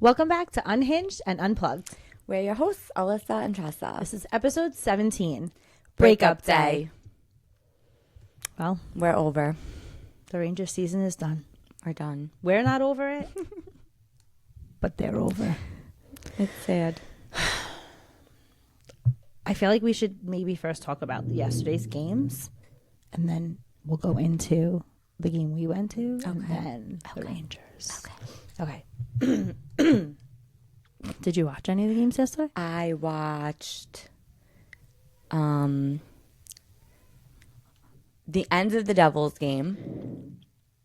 Welcome back to Unhinged and Unplugged. We're your hosts, Alyssa and Tressa. This is episode 17, Breakup Day. Well, we're over. The Ranger season is done. We're done. We're not over it, but they're over. It's sad. I feel like we should maybe first talk about yesterday's games, and then we'll go into the game we went to, and then the Rangers. Okay. Did you watch any of the games yesterday? I watched the end of the Devils game.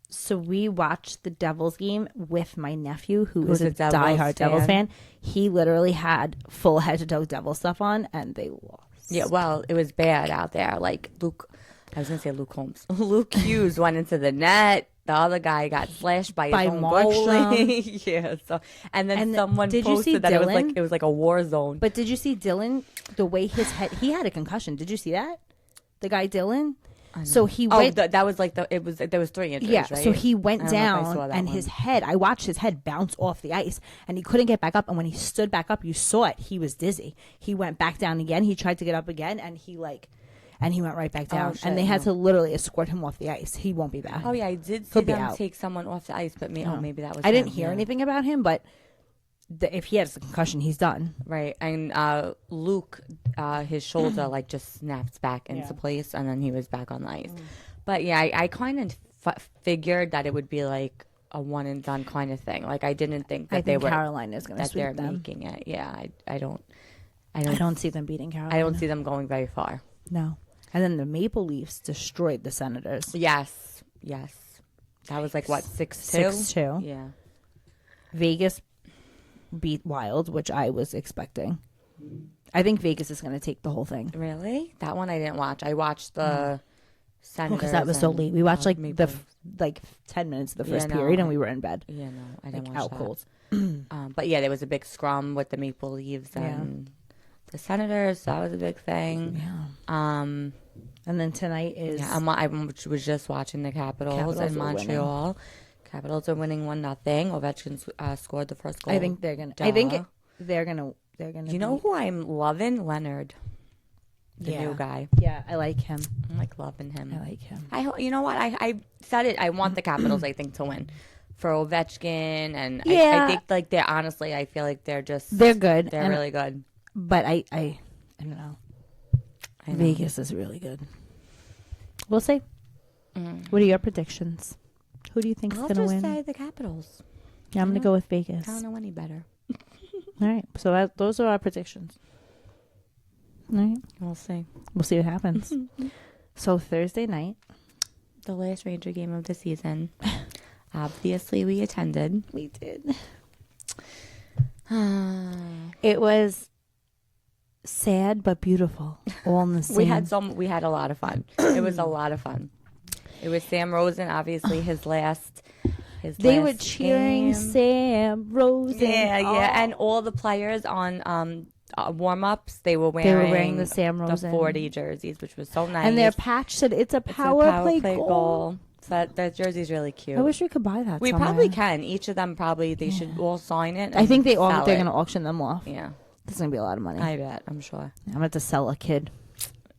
So we watched the Devils game with my nephew, who is a Devils Devils fan. He literally had full head-to-toe Devil stuff on, and they lost. Yeah, well, it was bad out there. Like Luke Holmes. Luke Hughes went into the net. The other guy got slashed by his own goalie. Yeah. So, and then someone posted that it was like a war zone. But did you see Dylan? The way his head, he had a concussion. Did you see that? The guy Dylan. So he went. That was like there was 3 injuries. Yeah. Right? So he went down, and his head. I watched his head bounce off the ice, and he couldn't get back up. And when he stood back up, you saw it. He was dizzy. He went back down again. He tried to get up again, and he went right back down. And they had to literally escort him off the ice. He won't be back. Oh yeah, I did see them take someone off the ice, but maybe that was. I didn't hear anything about him, but if he has a concussion, he's done. Right, and Luke, his shoulder just snapped back into place, and then he was back on the ice. But yeah, I kind of figured that it would be like a one and done kind of thing. Like I didn't think that Carolina's going to sweep them. Making it. Yeah, I don't see them beating Carolina. I don't see them going very far. No. And then the Maple Leafs destroyed the Senators. Yes. That was like what, 6-2? 6-2. Yeah. Vegas beat Wild, which I was expecting. I think Vegas is going to take the whole thing. Really? That one I didn't watch. I watched the Senators. Because that was so late. We watched the 10 minutes of the first period, and we were in bed. Yeah, no, I didn't watch out that. cold. But yeah, there was a big scrum with the Maple Leafs and the Senators. So that was a big thing. Yeah. And then tonight is... Yeah, I was just watching the Capitals in Montreal. Capitals are winning 1-0. Ovechkin scored the first goal. I think they're gonna. I think they're gonna. You know who I'm loving? Leonard, the new guy. Yeah, I like him. I'm loving him. I like him. You know what? I said it. I want the Capitals. I think to win for Ovechkin, and I think they're honestly. I feel like they're good. They're really good. But I don't know. Vegas is really good. We'll see. What are your predictions? Who do you think is going to win? I'll just say the Capitals. Yeah, I'm going to go with Vegas. I don't know any better. All right. So those are our predictions. All right. We'll see. We'll see what happens. So Thursday night. The last Ranger game of the season. Obviously, we attended. We did. It was sad but beautiful. All in the same. We had a lot of fun. It was a lot of fun. It was Sam Rosen, obviously his last. They were cheering game. Sam Rosen. Yeah, and all the players on warm-ups, they were wearing the Sam Rosen, the 40 jerseys, which was so nice. And their patch said it's a power play goal. So that jersey's really cute. I wish we could buy that. We somewhere. probably can. Each of them they should all sign it. I think they're going to auction them off. Yeah, this is going to be a lot of money. I bet. I'm sure. I'm going to have to sell a kid.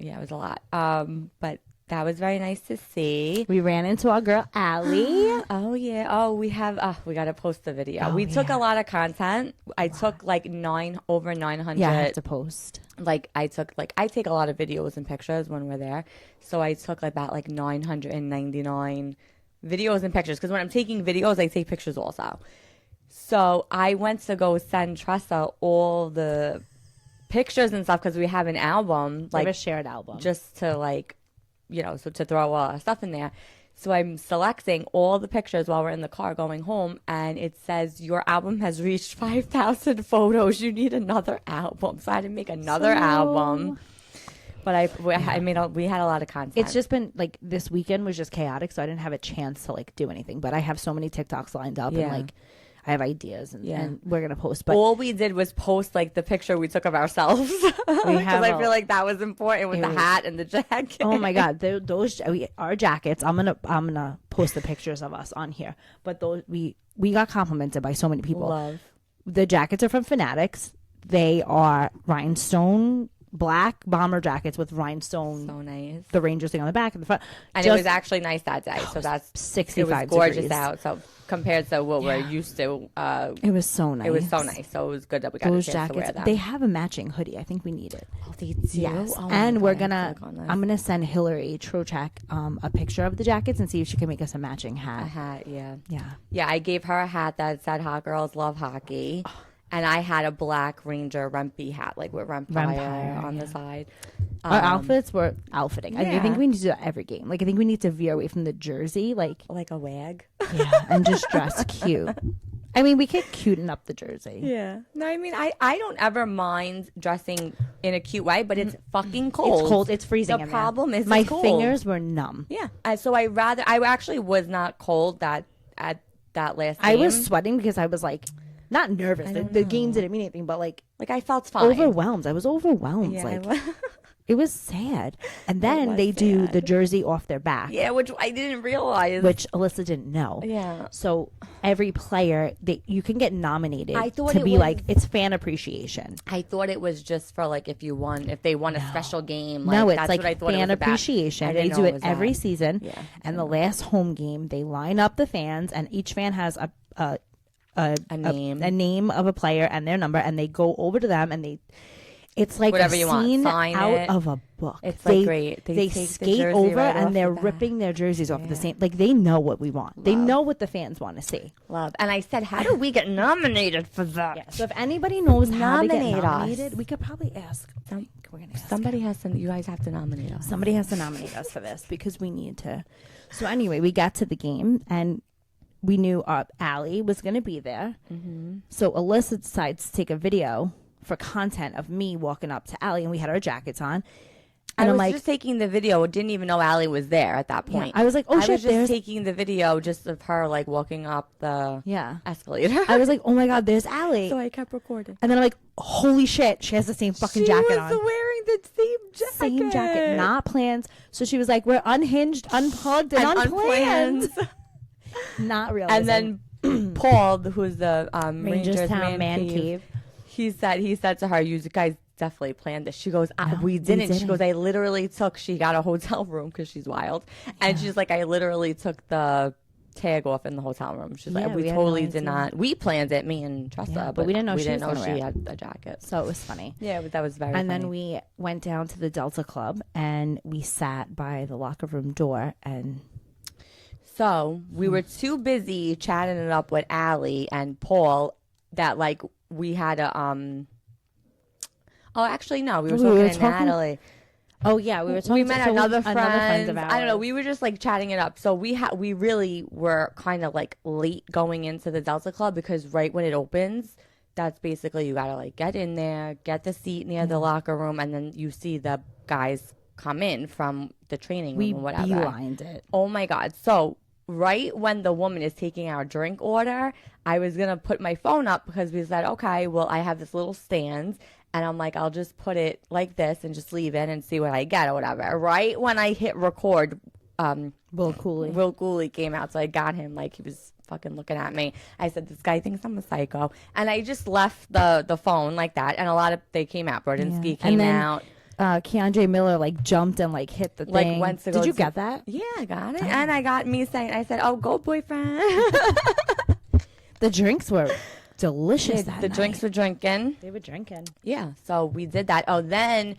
Yeah, it was a lot. But that was very nice to see. We ran into our girl, Allie. Oh, yeah. Oh, we got to post the video. We took a lot of content. I took over 900. Yeah, I have to post. I take a lot of videos and pictures when we're there. So I took about 999 videos and pictures. Because when I'm taking videos, I take pictures also. So I went to go send Tressa all the pictures and stuff because we have an album. A shared album. Just to so to throw all our stuff in there. So I'm selecting all the pictures while we're in the car going home, and it says, your album has reached 5,000 photos. You need another album. So I had to make another album. But we had a lot of content. It's just been, this weekend was just chaotic, so I didn't have a chance to, do anything. But I have so many TikToks lined up, and, I have ideas, and we're going to post. But all we did was post, the picture we took of ourselves. Because I feel like that was important with the hat and the jacket. Oh, my God. Our jackets, I'm gonna post the pictures of us on here. But those we got complimented by so many people. Love. the jackets are from Fanatics. They are rhinestone black bomber jackets with rhinestone. So nice. The Rangers thing on the back and the front. And it was actually nice that day. So that's 65 It was gorgeous degrees. out. So compared to what we're used to. It was so nice. It was so nice. So it was good that we got those a chance jackets. to wear them. They have a matching hoodie. I think we need it. Oh, they do? Yes. Oh and God, I'm gonna send Hillary Trochak a picture of the jackets and see if she can make us a matching hat. A hat, yeah. Yeah. Yeah, I gave her a hat that said Hot Girls Love Hockey. And I had a black Ranger Rempy hat, like with Rempire on the side. Our outfits were outfitting. I Yeah. think we need to do that every game. Like I think we need to veer away from the jersey, like a wag. yeah, and just dress cute. I mean, we could cuten up the jersey. Yeah. No, I mean, I don't ever mind dressing in a cute way, but it's fucking cold. It's cold. It's freezing. The problem is my it's cold. fingers were numb. Yeah. So I actually was not cold at that last game. I was sweating because I was like not nervous. The game didn't mean anything, but like I felt fine. overwhelmed. I was overwhelmed. Yeah, like it was sad. And then they do the jersey off their back. Yeah, which I didn't realize. Which Alyssa didn't know. Yeah. So every player, you can get nominated to be like, it's fan appreciation. I thought it was just for like if they won a special game. Like, no, it's that's like what I thought fan it was appreciation. They do it every season. Yeah. And the last home game, they line up the fans, and each fan has a name of a player and their number, and they go over to them and it's like whatever a you scene want. out of a book. It's like great. They skate over and they're ripping their jerseys off of the same. Like they know what we want. They know what the fans want to see. Love. And I said, how do we get nominated for that? Yeah. So if anybody knows how to get Nominate nominated, us. we could probably ask. We're gonna ask Somebody has to. You guys have to nominate us. Somebody has to nominate us for this because we need to. So anyway, we got to the game and we knew Allie was going to be there. Mm-hmm. So Alyssa decides to take a video for content of me walking up to Allie, and we had our jackets on. And I I'm was like, just taking the video. Didn't even know Allie was there at that point. I was like, oh shit, I was just taking the video just of her like walking up the escalator. I was like, oh my god, there's Allie. So I kept recording. And then I'm like, holy shit, she has the same fucking jacket on. She was wearing the same jacket. Not plans. So she was like, we're unhinged, unplugged, and unplanned. Not real. And then Paul, who's the Rangers man cave. He said to her, "You guys definitely planned this." She goes, "We didn't." She goes, "I literally she got a hotel room because she's wild," and she's like, "I literally took the tag off in the hotel room." She's like, "We totally did not. We planned it, me and Tressa, but we didn't know she had had a jacket." So it was funny. Yeah, but that was very. And funny. then we went down to the Delta Club and we sat by the locker room door and. So we were too busy chatting it up with Allie and Paul that like we had a Oh, actually no, we were talking to Natalie. Oh yeah, we were talking. We met another friend. Of ours. I don't know. We were just like chatting it up. So we really were kind of like late going into the Delta Club because right when it opens, that's basically you gotta like get in there, get the seat near the locker room, and then you see the guys come in from the training room or whatever. We beelined it. Oh my god! So. Right when the woman is taking our drink order, I was going to put my phone up because we said, okay, well, I have this little stand. And I'm like, I'll just put it like this and just leave it and see what I get or whatever. Right when I hit record, Will Cooley came out. So I got him like he was fucking looking at me. I said, this guy thinks I'm a psycho. And I just left the phone like that. And they came out. Brodinski came out. Keandre Miller like jumped and like hit the thing. Like went to Did you get that? Yeah, I got it. And I got me saying, I said, "Oh, go boyfriend." The drinks were delicious. That the night. drinks were drinking. They were drinking. Yeah, so we did that. Oh, then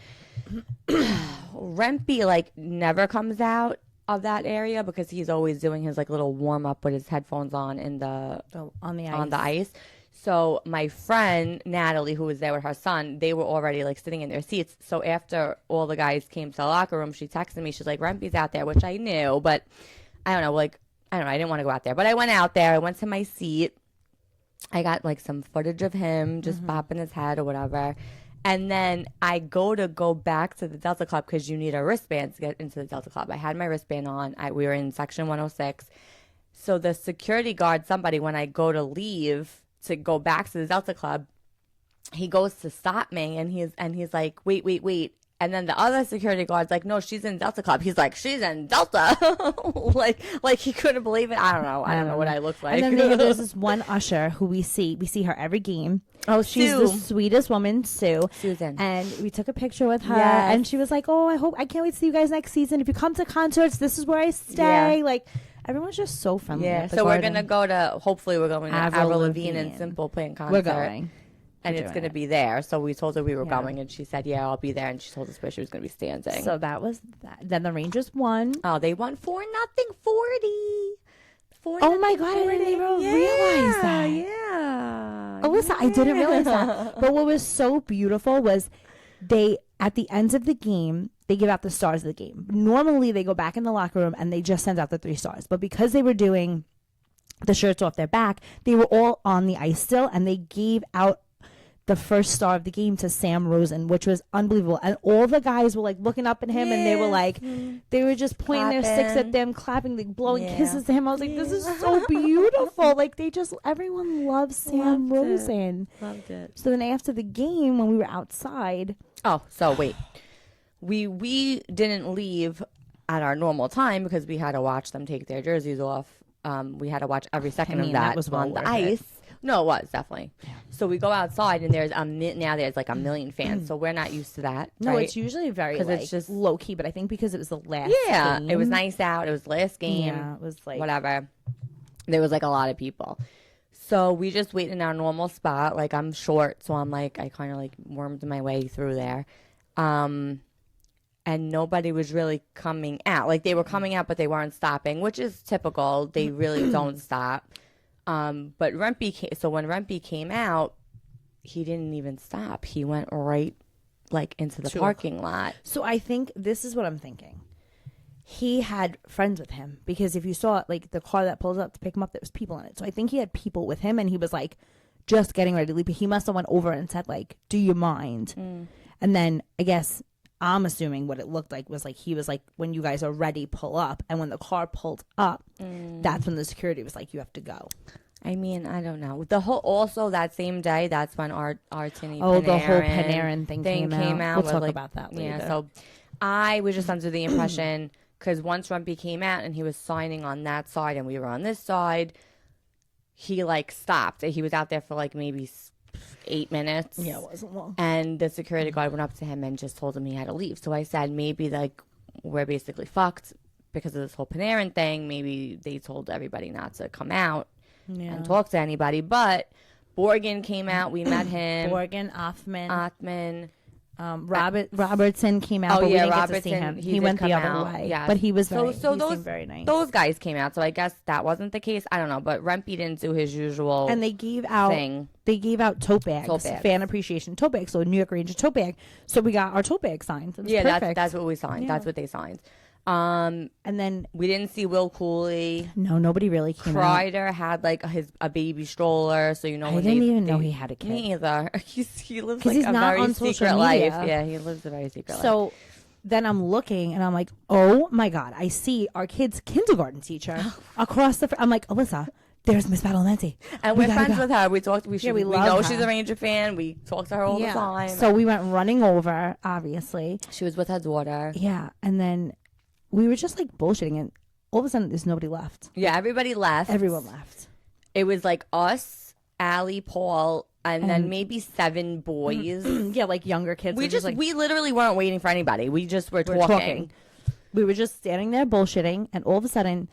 Rempy like never comes out of that area because he's always doing his like little warm up with his headphones on in on the ice. So my friend Natalie, who was there with her son, they were already like sitting in their seats. So after all the guys came to the locker room, she texted me. She's like, "Rempy's out there," which I knew, but I don't know. Like I don't know. I didn't want to go out there, but I went out there. I went to my seat. I got like some footage of him just bopping his head or whatever. And then I go back to the Delta Club because you need a wristband to get into the Delta Club. I had my wristband on. We were in section 106. So the security guard, when I go to leave to go back to the Delta Club, he goes to stop me and he's like, wait. And then the other security guard's like, no, she's in Delta Club. He's like, she's in Delta. like he couldn't believe it. I don't know. I don't know what I look like. And then there's this one usher who we see her every game. Oh, she's Sue. the sweetest woman, Susan. And we took a picture with her, Yes. and she was like, "Oh, I can't wait to see you guys next season. If you come to concerts, this is where I stay." Yeah. Like, everyone's just so friendly. Yeah. At the So garden. we're gonna go to. Hopefully, we're going to Avril Lavigne and Simple playing concert. We're going. And We're it's doing going to it. be there. So we told her we were Yeah. going, and she said, yeah, I'll be there. And she told us where she was going to be standing. So that was that. Then the Rangers won. Oh, they won 4-0, 40. Oh my God, I didn't even realize that. Yeah. Alyssa, I didn't realize that. But what was so beautiful was they, at the end of the game, they give out the stars of the game. Normally, they go back in the locker room and they just send out the 3 stars. But because they were doing the shirts off their back, they were all on the ice still, and they gave out the first star of the game to Sam Rosen, which was unbelievable. And all the guys were like looking up at him, and they were like, they were just pointing their sticks at them, clapping, like blowing kisses to him. I was like, this is so beautiful. Like, everyone loves Sam Rosen. Loved it. So then after the game, when we were outside, Oh, so wait. We didn't leave at our normal time because we had to watch them take their jerseys off. We had to watch every second of that was well on the worth ice. it. No, it was definitely. Yeah. So we go outside, and there's now there's like a million fans. So we're not used to that. no, right? it's usually very because like, it's just low key, but I think because it was the last game. It was nice out. It was last game. Yeah, it was like whatever. There was like a lot of people. So we just wait in our normal spot. Like, I'm short, so I'm like, I kind of like wormed my way through there. And nobody was really coming out. Like, they were coming out, but they weren't stopping, which is typical. They really don't stop. But when Rempe came out, he didn't even stop. He went right like into the parking lot. So I think this is what I'm thinking. He had friends with him, because if you saw like the car that pulls up to pick him up, there was people in it. So I think he had people with him, and he was like just getting ready to leave. He must have went over and said like, "Do you mind?" And then I guess I'm assuming what it looked like was like he was like, when you guys are ready, pull up. And when the car pulled up, that's when the security was like, you have to go. I mean, I don't know. Also that same day, that's when our Panarin, the whole Panarin thing came out. We'll talk like, about that later. Yeah, so I was just under the impression, because once Rumpy came out and he was signing on that side and we were on this side, he like stopped. He was out there for like maybe 8 minutes. Yeah, it wasn't long. And the security guard went up to him and just told him he had to leave. So I said, maybe like we're basically fucked because of this whole Panarin thing. Maybe they told everybody not to come out and talk to anybody. But Borgen came out. We met him. Borgen, Offman. Robertson came out, but we didn't get to see him. He went the other way. Yeah. But he was he seemed very nice. Those guys came out, so I guess that wasn't the case. I don't know, but Rempe didn't do his usual and they gave out thing. They gave out tote bags, fan appreciation tote bags. So New York Rangers tote bag. So we got our tote bag signed. Yeah, that's what we signed. Yeah. That's what they signed. And then we didn't see Will Cooley. No, nobody really came Kreider out. had like a baby stroller, so you know. I didn't even know he had a kid. Me either. He lives like he's a not very on secret social life. media. Yeah, he lives a very secret life. So then I'm looking and I'm like, oh my God, I see our kid's kindergarten teacher across the. I'm like, Alyssa, there's Miss Badalamenti. And we're friends with her. We talked. We know her. she's a Ranger fan. We talk to her all the time. So we went running over. Obviously, she was with her daughter. Yeah, and then we were just like bullshitting, and all of a sudden, there's nobody left. Yeah, everybody left. Everyone left. It was like us, Allie, Paul, and then maybe 7 boys. Yeah, like younger kids. We literally weren't waiting for anybody. We just were talking. We were just standing there bullshitting, and all of a sudden,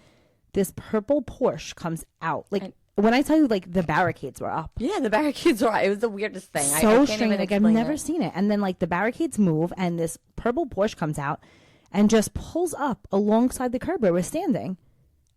this purple Porsche comes out. Like, when I tell you, like, the barricades were up. Yeah, the barricades were up. It was the weirdest thing. So strange. Like, I've never seen it. And then, like, the barricades move, and this purple Porsche comes out and just pulls up alongside the curb where we're standing.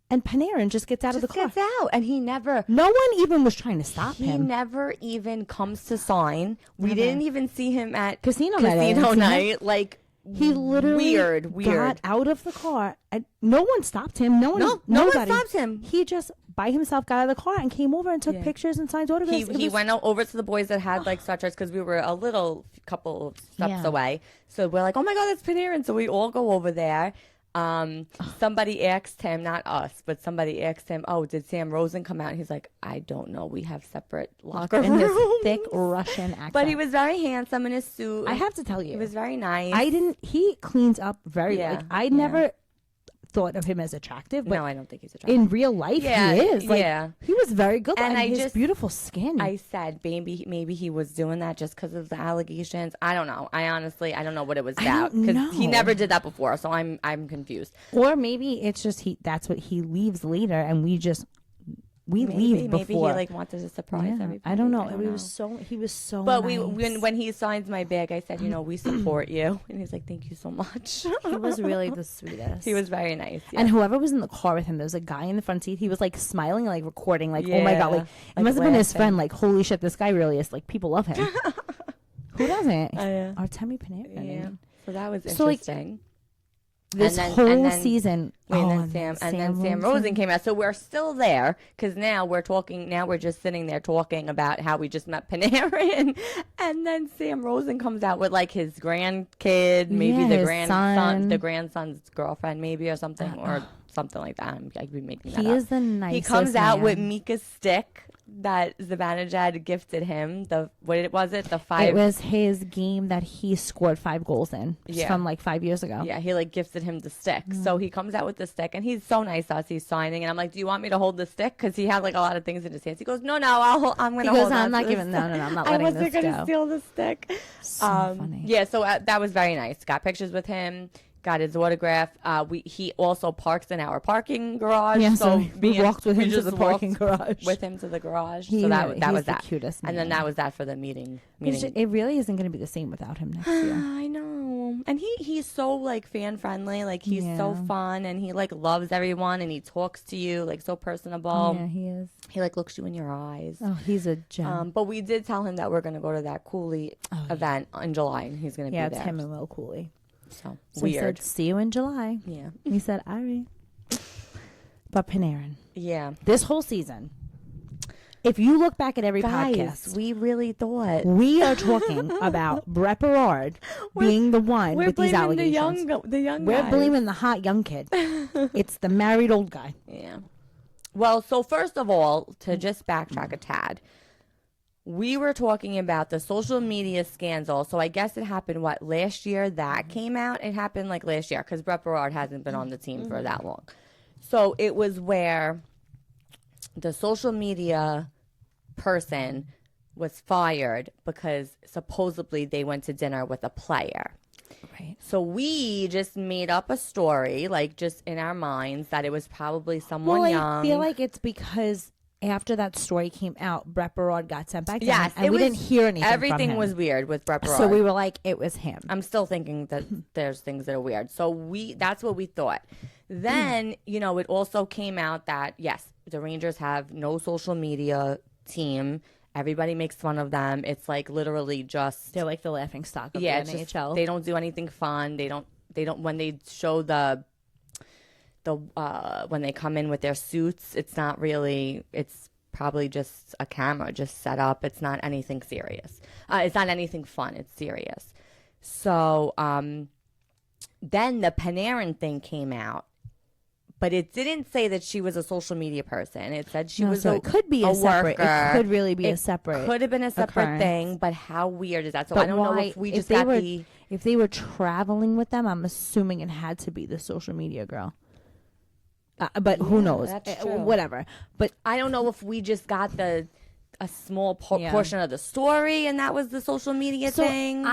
And Panarin just gets out of the car. Gets out, and he never. No one even was trying to stop him. He never even comes to sign. We didn't even see him at casino night. Like, he literally weird got out of the car, and no one stopped him. No one stopped him. He just by himself got out of the car and came over and took pictures and signed autographs. He went over to the boys that had like sweatshirts because we were a little couple of steps away. So we're like, oh my God, that's Panarin. So we all go over there. Somebody asked him, not us, but somebody asked him, oh, did Sam Rosen come out? And he's like, I don't know. We have separate locker rooms. In his thick Russian accent. But he was very handsome in his suit. I have to tell you. He was very nice. He cleans up very well. Like, I never thought of him as attractive, but no, I don't think he's attractive. in real life he is. Like, he was very good, and his beautiful skin. I said maybe he was doing that just because of the allegations. I don't know. I don't know what it was about, because he never did that before, so I'm confused. Or maybe it's just that's what he leaves later, and we leave before. Maybe he like wanted to surprise everybody. I don't know. He was so. But nice. when he signs my bag, I said, we support you, and he's like, thank you so much. He was really the sweetest. He was very nice. Yeah. And whoever was in the car with him, there was a guy in the front seat. He was like smiling, like recording, like oh my god, like it must have been his friend. Like holy shit, this guy really is like people love him. Who doesn't? Artemi Panarin. Yeah. So that was interesting. This whole season. And then Sam Rosen came out. So we're still there, because now we're talking. Now we're just sitting there talking about how we just met Panarin, and then Sam Rosen comes out with like his grandkid, maybe the grandson's girlfriend, maybe, or something, or something like that. I could be making that up. He is the nicest. He comes out with Mika's stick that Zibanejad gifted him. It was his game that he scored 5 goals in from like 5 years ago. Yeah, he like gifted him the stick. So he comes out with the stick, and he's so nice to us. He's signing, and I'm like, do you want me to hold the stick? Because he had like a lot of things in his hands. He goes, no, I'm going to hold. I'm not giving. No, I'm not letting this go. I wasn't going to steal the stick. So funny. Yeah, so that was very nice. Got pictures with him. Got his autograph. He also parks in our parking garage. Yeah, so we walked with him to the parking garage. With him to the garage. So that was the that. Cutest man. And then that was that for the meeting. It really isn't going to be the same without him next year. I know. And he's so like fan friendly. Like he's so fun, and he like loves everyone, and he talks to you like so personable. Yeah, he is. He like looks you in your eyes. Oh, he's a gem. But we did tell him that we're going to go to that Cooley event in July, and he's going to be there. Yeah, it's him and Will Cooley. So weird. He said, see you in July. Yeah. He said, all right. But Panarin. Yeah. This whole season, if you look back at every podcast, we really thought. We are talking about Brett Berard being the one with these allegations. The young We're guys. blaming the hot young kid. It's the married old guy. Yeah. Well, so first of all, to just backtrack a tad, we were talking about the social media scandal. So I guess it happened, last year that came out? It happened like last year, because Brett Berard hasn't been on the team for that long. So it was where the social media person was fired because supposedly they went to dinner with a player. Right. So we just made up a story, like just in our minds, that it was probably someone young. I feel like it's because after that story came out, Brett Berard got sent back. Yes, and we didn't hear anything. Everything from him. was weird with Brett Berard. So we were like, it was him. I'm still thinking that there's things that are weird. So that's what we thought. Then, it also came out that, yes, the Rangers have no social media team. Everybody makes fun of them. It's like literally just... They're like the laughing stock of the NHL. They don't do anything fun. They don't, when they show when they come in with their suits, it's not really, it's probably just a camera just set up. It's not anything serious. It's not anything fun. It's serious. So then the Panarin thing came out, but it didn't say that she was a social media person. It said she was it could be a separate. Worker. It could really be a separate. Could have been a separate occurrence. Thing, but how weird is that? So but I don't know if we just if they were traveling with them, I'm assuming it had to be the social media girl. But who knows? Whatever. But I don't know if we just got a small portion of the story, and that was the social media thing.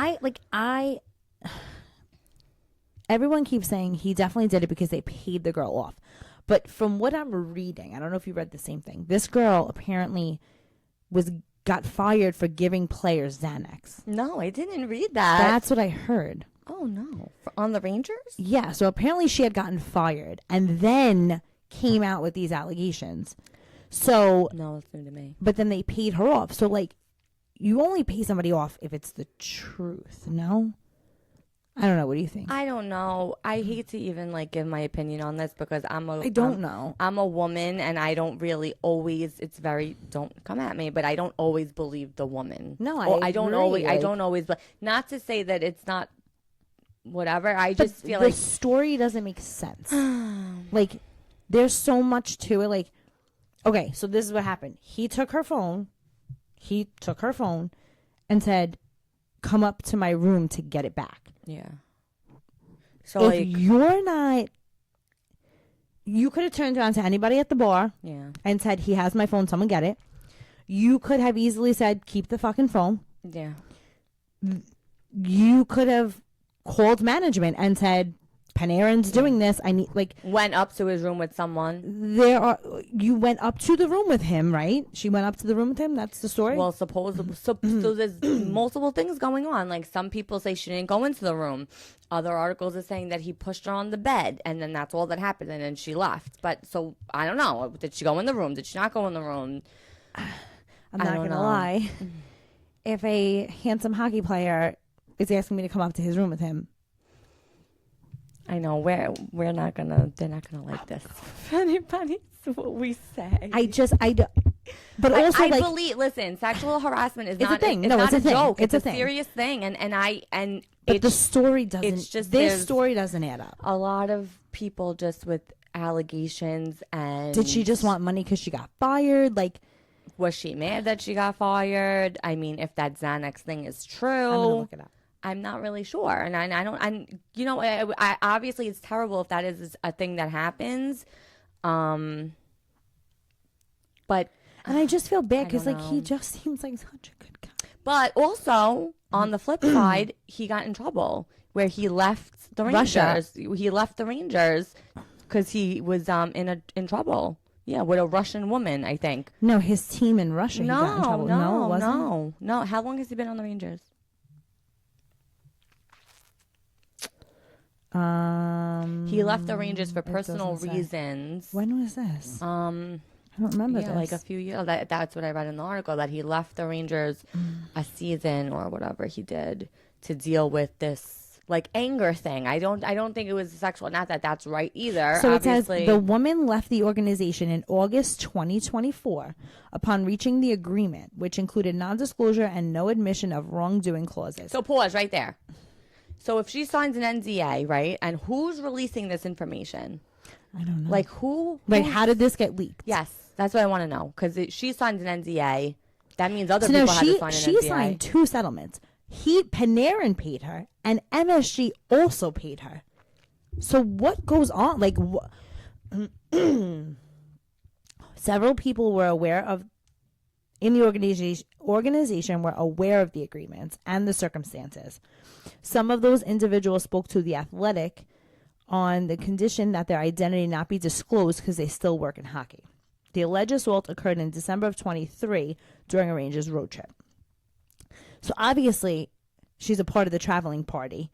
Everyone keeps saying he definitely did it because they paid the girl off. But from what I'm reading, I don't know if you read the same thing. This girl apparently got fired for giving players Xanax. No, I didn't read that. That's what I heard. Oh, no. On the Rangers? Yeah. So apparently she had gotten fired and then came out with these allegations. So no, it's new to me. But then they paid her off. So you only pay somebody off if it's the truth. No? I don't know. What do you think? I don't know. I hate to even give my opinion on this because I don't know. I'm a woman and I don't really always. It's very. Don't come at me, but I don't always believe the woman. No, I don't always. I don't always. Not to say that it's not whatever. I just feel like the story doesn't make sense. Like, there's so much to it. Like, okay, so this is what happened. He took her phone and said, come up to my room to get it back. Yeah. So, if you're not, you could have turned around to anybody at the bar and said, he has my phone, someone get it. You could have easily said, keep the fucking phone. Yeah. You could have called management and said, Panarin's doing this. I need, like, went up to his room with someone. You went up to the room with him, right? She went up to the room with him. That's the story. Well, so there's multiple things going on. Like, some people say she didn't go into the room. Other articles are saying that he pushed her on the bed, and then that's all that happened, and then she left. But so I don't know. Did she go in the room? Did she not go in the room? I'm not gonna lie. If a handsome hockey player is asking me to come up to his room with him, I know they're not gonna like this. Anybody's what we say. But also, I believe. Listen, sexual harassment is not a thing. It's a joke. It's a thing. serious thing, But the story doesn't. It's just this story doesn't add up. A lot of people just with allegations and. Did she just want money because she got fired? Like, was she mad that she got fired? I mean, if that Xanax thing is true, I'm gonna look it up. I'm not really sure, and I don't. I obviously it's terrible if that is a thing that happens, but and I just feel bad because like he just seems like such a good guy. But also on the flip side, he got in trouble where he left the Rangers. He left the Rangers because he was in trouble. Yeah, with a Russian woman, I think. No, his team in Russia. He got in trouble. No. How long has he been on the Rangers? He left the Rangers for personal reasons. When was this? I don't remember this. Like a few years. That's what I read in the article, that he left the Rangers a season or whatever he did to deal with this like anger thing. I don't think it was sexual. Not that that's right either. So obviously. It says the woman left the organization in August 2024 upon reaching the agreement, which included non-disclosure and no admission of wrongdoing clauses. So pause right there. So if she signs an NDA, right, and who's releasing this information? I don't know. Like who? Like how did this get leaked? Yes, that's what I want to know. Because she signed an NDA. That means other people had to sign an NDA. She signed 2 settlements. Panarin paid her, and MSG also paid her. So what goes on? Like, several people were aware of, in the organization were aware of the agreements and the circumstances. Some of those individuals spoke to The Athletic on the condition that their identity not be disclosed because they still work in hockey. The alleged assault occurred in December of 23 during a Rangers road trip. So obviously, she's a part of the traveling party.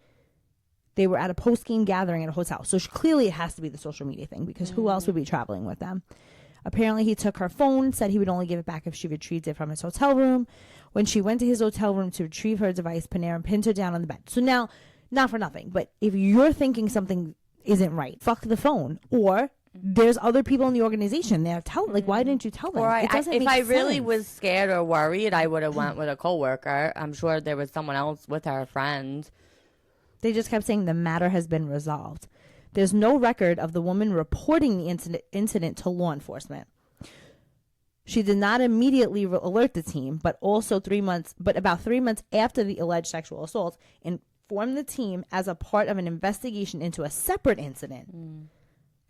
They were at a post-game gathering at a hotel. So clearly it has to be the social media thing because who else would be traveling with them? Apparently, he took her phone, said he would only give it back if she retrieved it from his hotel room. When she went to his hotel room to retrieve her device, Panarin pinned her down on the bed. So now, not for nothing, but if you're thinking something isn't right, fuck the phone. Or there's other people in the organization there. Why didn't you tell them? Or it doesn't make if I sense. really was scared or worried, I would have went with a coworker. I'm sure there was someone else with her, a friend. They just kept saying the matter has been resolved. There's no record of the woman reporting the incident to law enforcement. She did not immediately alert the team, but about 3 months after the alleged sexual assault, informed the team as a part of an investigation into a separate incident.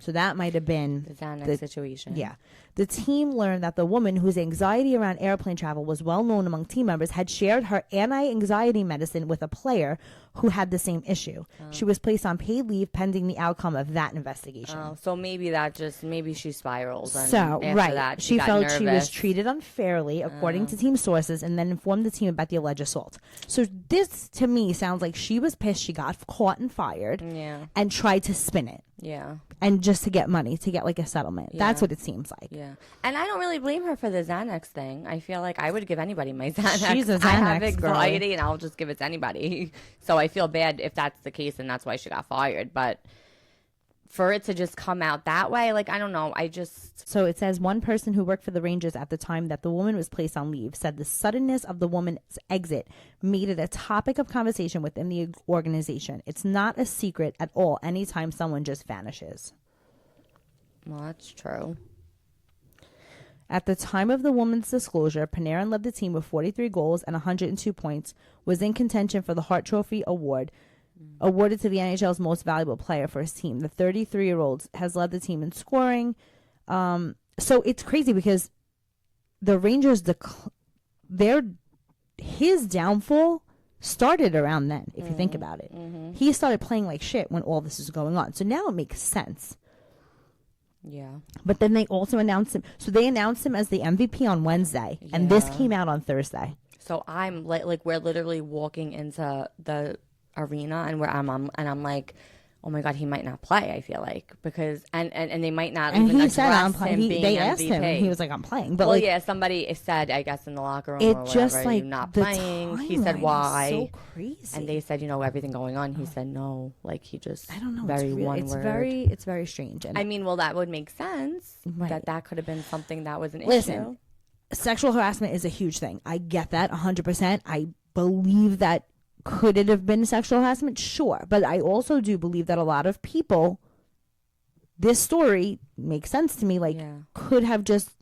So that might have been the Xanax situation. Yeah. The team learned that the woman whose anxiety around airplane travel was well known among team members had shared her anti-anxiety medicine with a player who had the same issue. She was placed on paid leave pending the outcome of that investigation. So maybe she spiraled. And so, after that, she felt nervous. She was treated unfairly, according to team sources, and then informed the team about the alleged assault. So this, to me, sounds like she was pissed. She got caught and fired and tried to spin it. Yeah. And just to get money, to get like a settlement. Yeah. That's what it seems like. Yeah. And I don't really blame her for the Xanax thing. I feel like I would give anybody my Xanax. She's a Xanax I have anxiety girl. And I'll just give it to anybody. So I feel bad if that's the case and that's why she got fired. But for it to just come out that way, like, I don't know. So it says one person who worked for the Rangers at the time that the woman was placed on leave said the suddenness of the woman's exit made it a topic of conversation within the organization. It's not a secret at all anytime someone just vanishes. Well, that's true. At the time of the woman's disclosure, Panarin led the team with 43 goals and 102 points, was in contention for the Hart Trophy award, awarded to the NHL's most valuable player for his team. The 33-year-old has led the team in scoring. So it's crazy because the Rangers, his downfall started around then, if you think about it. Mm-hmm. He started playing like shit when all this is going on. So now it makes sense. Yeah. But then they also announced him. So they announced him as the MVP on Wednesday, and this came out on Thursday. So I'm like we're literally walking into the arena, and I'm like, oh my God, he might not play. I feel like because and they might not. And even he said, "I'm playing." They asked him. He was like, "I'm playing." But well, like, yeah, somebody said, I guess, in the locker room, it or just whatever, like you're not the playing. He said, "Why?" So crazy. And they said, everything going on. He said, "No." Like he just, I don't know. Very one word. It's very strange. And I mean, well, that would make sense. Right. That could have been something that was an Listen, issue. Sexual harassment is a huge thing. I get that 100%. I believe that. Could it have been sexual harassment? Sure. But I also do believe that a lot of people, this story makes sense to me, like, could have just,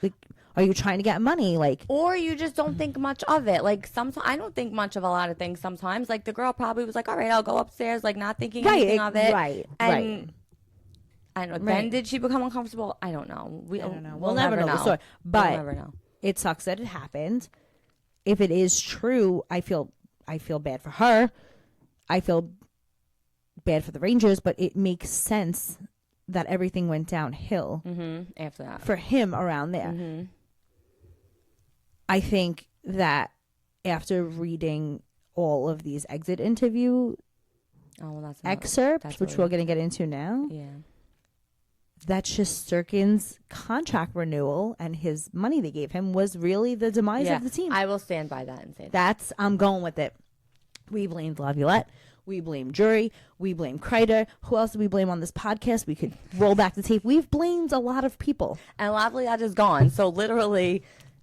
like, are you trying to get money? Like, or you just don't think much of it. Like, sometimes I don't think much of a lot of things sometimes. Like, the girl probably was like, all right, I'll go upstairs, like, not thinking anything of it. Right, and I don't know. Then did she become uncomfortable? I don't know. I don't know. We'll never know the story. But we'll never know. It sucks that it happened. If it is true, I feel bad for her. I feel bad for the Rangers, but it makes sense that everything went downhill after that for him around there. Mm-hmm. I think that after reading all of these exit interview excerpts, which we're going to get into now, that's just Sturkin's contract renewal and his money they gave him was really the demise of the team. I will stand by that and say I'm going with it. We blamed Laviolette. We blame Jury. We blame Kreider. Who else do we blame on this podcast? We could roll back the tape. We've blamed a lot of people. And Laviolette is gone. So literally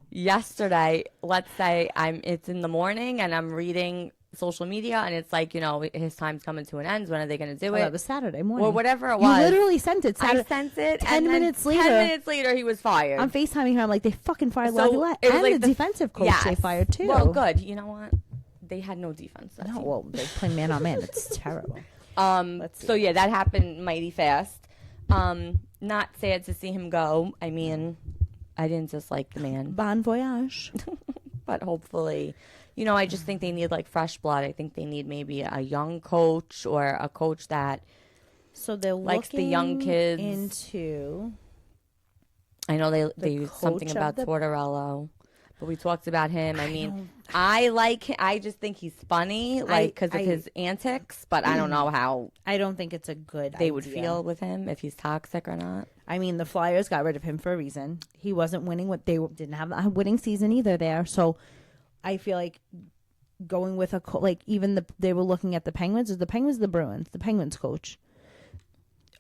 yesterday, let's say it's in the morning and I'm reading social media and it's like, his time's coming to an end. When are they going to do it? It was Saturday morning. Or whatever it was. You literally sent it. I sent it. 10 minutes later. 10 minutes later, he was fired. I'm FaceTiming her. I'm like, they fucking fired Laviolette. And like the defensive coach they fired too. Well, good. You know what? They had no defense. No, well, they play man on man. It's terrible. So yeah, that happened mighty fast. Not sad to see him go. I mean, I didn't dislike the man. Bon voyage. But hopefully, I just think they need like fresh blood. I think they need maybe a young coach or a coach that likes the young kids. Into. I know they used something about Tortorella. But we talked about him. I mean, I like him. I just think he's funny, because of his antics. But I don't know how. I don't think it's a good they would feel with him, if he's toxic or not. I mean, the Flyers got rid of him for a reason. He wasn't winning. They didn't have a winning season either there. So I feel like going with they were looking at the Penguins. Is the Penguins the Bruins? The Penguins coach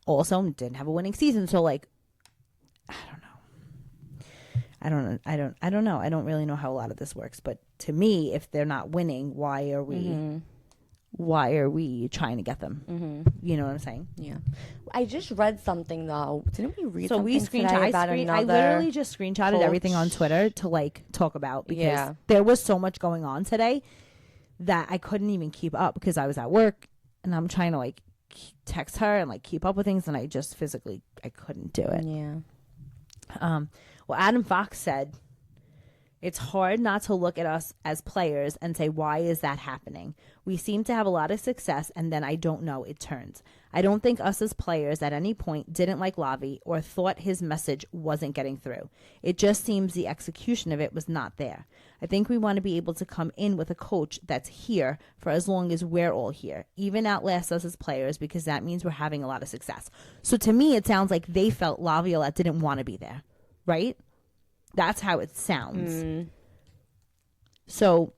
also didn't have a winning season. So I don't know. I don't know. I don't really know how a lot of this works. But to me, if they're not winning, why are we trying to get them? Mm-hmm. You know what I'm saying? Yeah. I just read something though. Didn't we read something today about another? I literally just screenshotted everything on Twitter to talk about because there was so much going on today that I couldn't even keep up because I was at work and I'm trying to text her and keep up with things and I just physically I couldn't do it. Yeah. Well, Adam Fox said, it's hard not to look at us as players and say, why is that happening? We seem to have a lot of success, and then I don't know, it turns. I don't think us as players at any point didn't like Lavi or thought his message wasn't getting through. It just seems the execution of it was not there. I think we want to be able to come in with a coach that's here for as long as we're all here, even outlast us as players, because that means we're having a lot of success. So to me, it sounds like they felt Laviolette didn't want to be there. Right? That's how it sounds. So.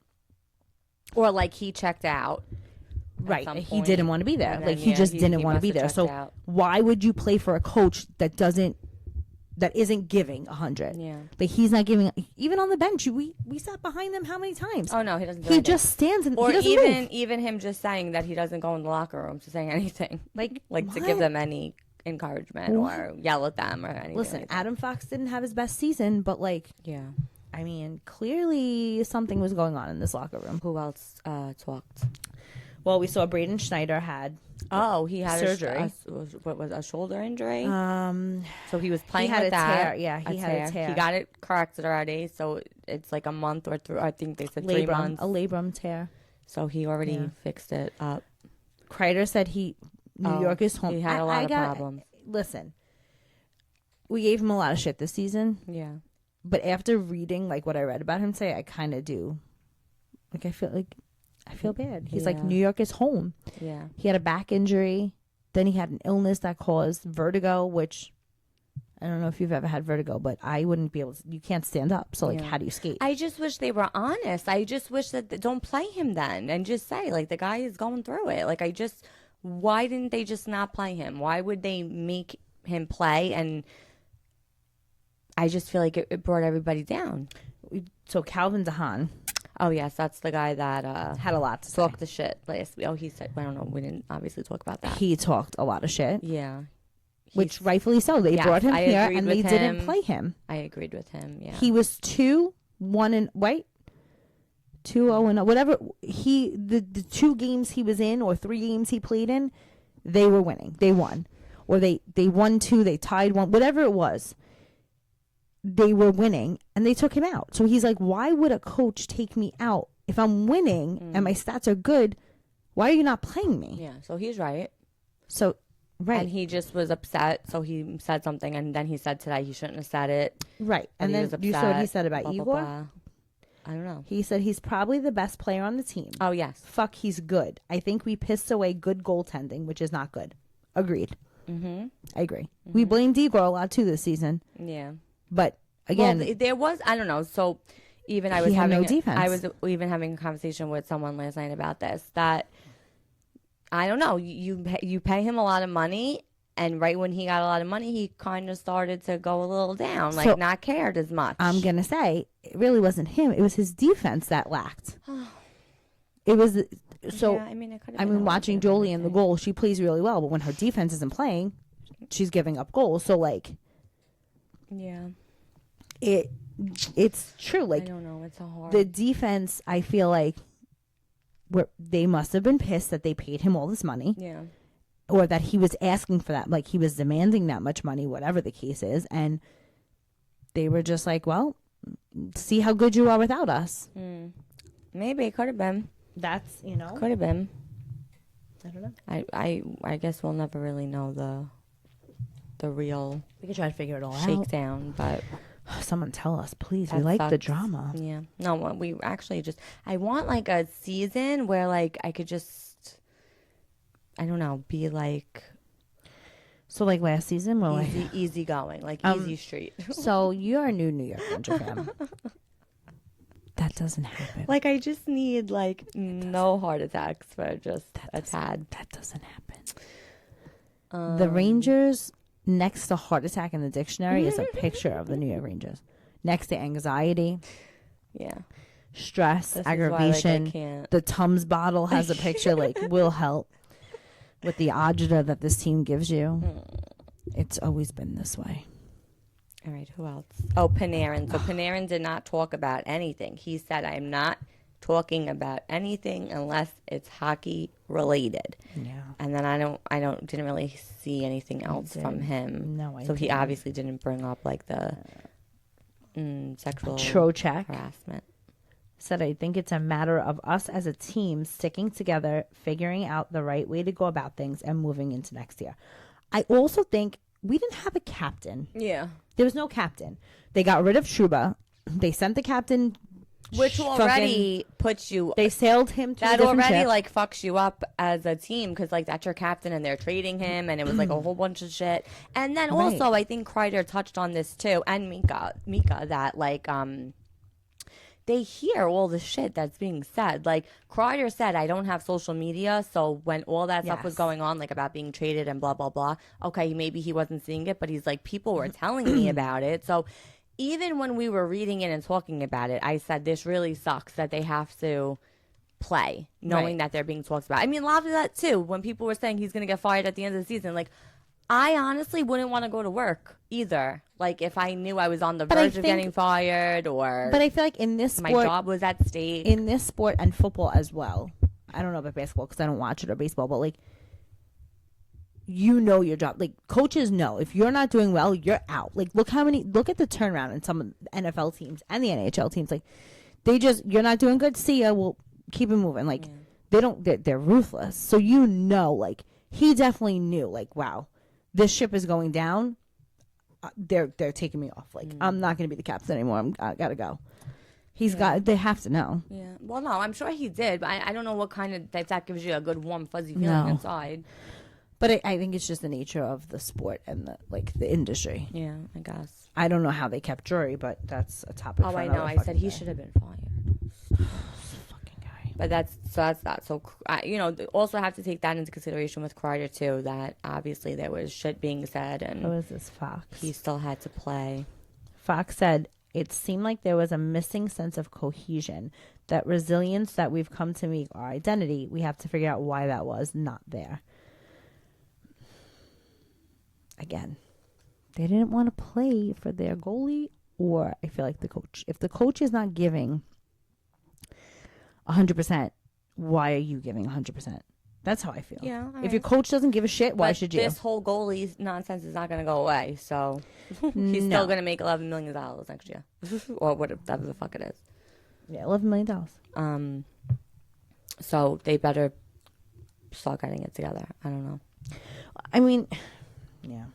Or he checked out. Right. He didn't want to be there. Like, he just didn't want to be there. So out. Why would you play for a coach that isn't giving 100? Yeah. Like, he's not giving, even on the bench. We sat behind them how many times? Oh, no, he doesn't do He anything. just stands and or he doesn't move. Even him just saying that he doesn't go in the locker room to say anything. Like to give them any encouragement or yell at them or anything. Listen, like that. Adam Fox didn't have his best season, but like, yeah. I mean, clearly something was going on in this locker room. Who else talked? Well, we saw Braden Schneider had he had surgery. What was a shoulder injury? So he was playing he had with a that. tear. Yeah, he had a tear. He got it corrected already, so it's like a month or I think they said 3 months. A labrum tear. So he already fixed it up. Kreider said New York is home. He had a lot of problems. Listen, we gave him a lot of shit this season. Yeah. But after reading like what I read about him today, I kind of do. Like, I feel bad. He's like, New York is home. Yeah. He had a back injury. Then he had an illness that caused vertigo, which I don't know if you've ever had vertigo, but I wouldn't be able to. You can't stand up. So, like, how do you skate? I just wish they were honest. I just wish that don't play him then and just say, like, the guy is going through it. Like, why didn't they just not play him? Why would they make him play? And I just feel like it brought everybody down. So Calvin DeHaan. Oh, yes. That's the guy that had a lot to talk the shit last week. Oh, he said, I don't know. We didn't obviously talk about that. He talked a lot of shit. Yeah. Which rightfully so. They brought him here and they didn't play him. I agreed with him. Yeah. He was 2-1 and 2-0 and whatever. The 2 games he was in or 3 games he played in, they were winning. They won. Or they won 2, they tied 1, whatever it was. They were winning and they took him out. So he's like, why would a coach take me out? If I'm winning and my stats are good, why are you not playing me? Yeah, so he's right. So, right. And he just was upset, so he said something, and then he said today he shouldn't have said it. Right. And then you saw what he said about Igor? I don't know. He said he's probably the best player on the team. Oh, yes. Fuck, he's good. I think we pissed away good goaltending, which is not good. Agreed. Mm-hmm. I agree. Mm-hmm. We blamed Igor a lot, too, this season. Yeah. But, again... Well, there was... I don't know. So, even I was having... No defense. I was even having a conversation with someone last night about this, that... I don't know. You pay him a lot of money, and right when he got a lot of money, he kind of started to go a little down, like not cared as much. I'm going to say, it really wasn't him. It was his defense that lacked. It was... So, yeah, I mean watching Jolie in the goal, she plays really well, but when her defense isn't playing, she's giving up goals. So, like... Yeah. It's true. Like, I don't know. It's so hard. The defense, I feel like, they must have been pissed that they paid him all this money. Yeah. Or that he was asking for that. Like, he was demanding that much money, whatever the case is. And they were just like, well, see how good you are without us. Maybe it could have been. That's, Could have been. I don't know. I guess we'll never really know the real... We could try to figure it all shakedown, but... Someone tell us, please. We like the drama. Yeah. No, we actually just... I want, like, a season where, like, I could just... I don't know, be, like... So, like, last season? We're easy going. Like, easy street. So, you're a New York Ranger fan. That doesn't happen. Like, I just need, like, no heart attacks for just a tad. That doesn't happen. The Rangers... Next to heart attack in the dictionary is a picture of the New York Rangers. Next to anxiety, stress, aggravation. Why, the Tums bottle has a picture like will help with the agita that this team gives you. It's always been this way. All right, who else? Oh, Panarin. So Panarin did not talk about anything. He said, "I am not talking about anything unless it's hockey related." Yeah. And then I didn't really see anything else from him. No, so he obviously didn't bring up like the sexual harassment. Said, I think it's a matter of us as a team sticking together, figuring out the right way to go about things, and moving into next year. I also think we didn't have a captain. Yeah. There was no captain. They got rid of Trouba. They sent the captain... Which already puts you... They sailed him to that a different already, ship. like, fucks you up as a team because, like, that's your captain and they're trading him and it was, like, a whole bunch of shit. And then also, I think Kreider touched on this, too, and Mika, that, like, they hear all the shit that's being said. Like, Kreider said, I don't have social media, so when all that stuff was going on, like, about being traded and blah, blah, blah, okay, maybe he wasn't seeing it, but he's like, people were telling me about it. So even when we were reading it and talking about it, I said, this really sucks that they have to play, knowing that they're being talked about. I mean, Laviolette, too, when people were saying he's going to get fired at the end of the season, like, I honestly wouldn't want to go to work either. Like, if I knew I was on the verge of getting fired, or... But I feel like in this sport... my job was at stake. In this sport and football as well. I don't know about basketball because I don't watch it, or baseball, but, like, you know your job. Like, coaches know. If you're not doing well, you're out. Like, look at the turnaround in some NFL teams and the NHL teams. Like, you're not doing good, see ya, we'll keep it moving. Like, they're ruthless. So you know, like, he definitely knew, like, wow, this ship is going down. They're taking me off. Like, I'm not going to be the captain anymore. I got to go. They have to know. Yeah. Well, no, I'm sure he did, but I don't know what kind of, that gives you a good, warm, fuzzy feeling inside. But I think it's just the nature of the sport and the industry. Yeah, I guess. I don't know how they kept Drury, but that's a topic. Oh, I know. I said he should have been fired. But that's that. So, also have to take that into consideration with Kreider, too, that obviously there was shit being said. And who is this, Fox? He still had to play. Fox said, it seemed like there was a missing sense of cohesion, that resilience that we've come to make our identity. We have to figure out why that was not there. Again, they didn't want to play for their goalie, or I feel like the coach. If the coach is not giving 100%, why are you giving 100%? That's how I feel. Yeah. If your coach doesn't give a shit, why should you? This whole goalie nonsense is not going to go away. So he's still going to make $11 million next year, or whatever the fuck it is. Yeah, $11 million. So they better start getting it together. I don't know. I mean, yeah.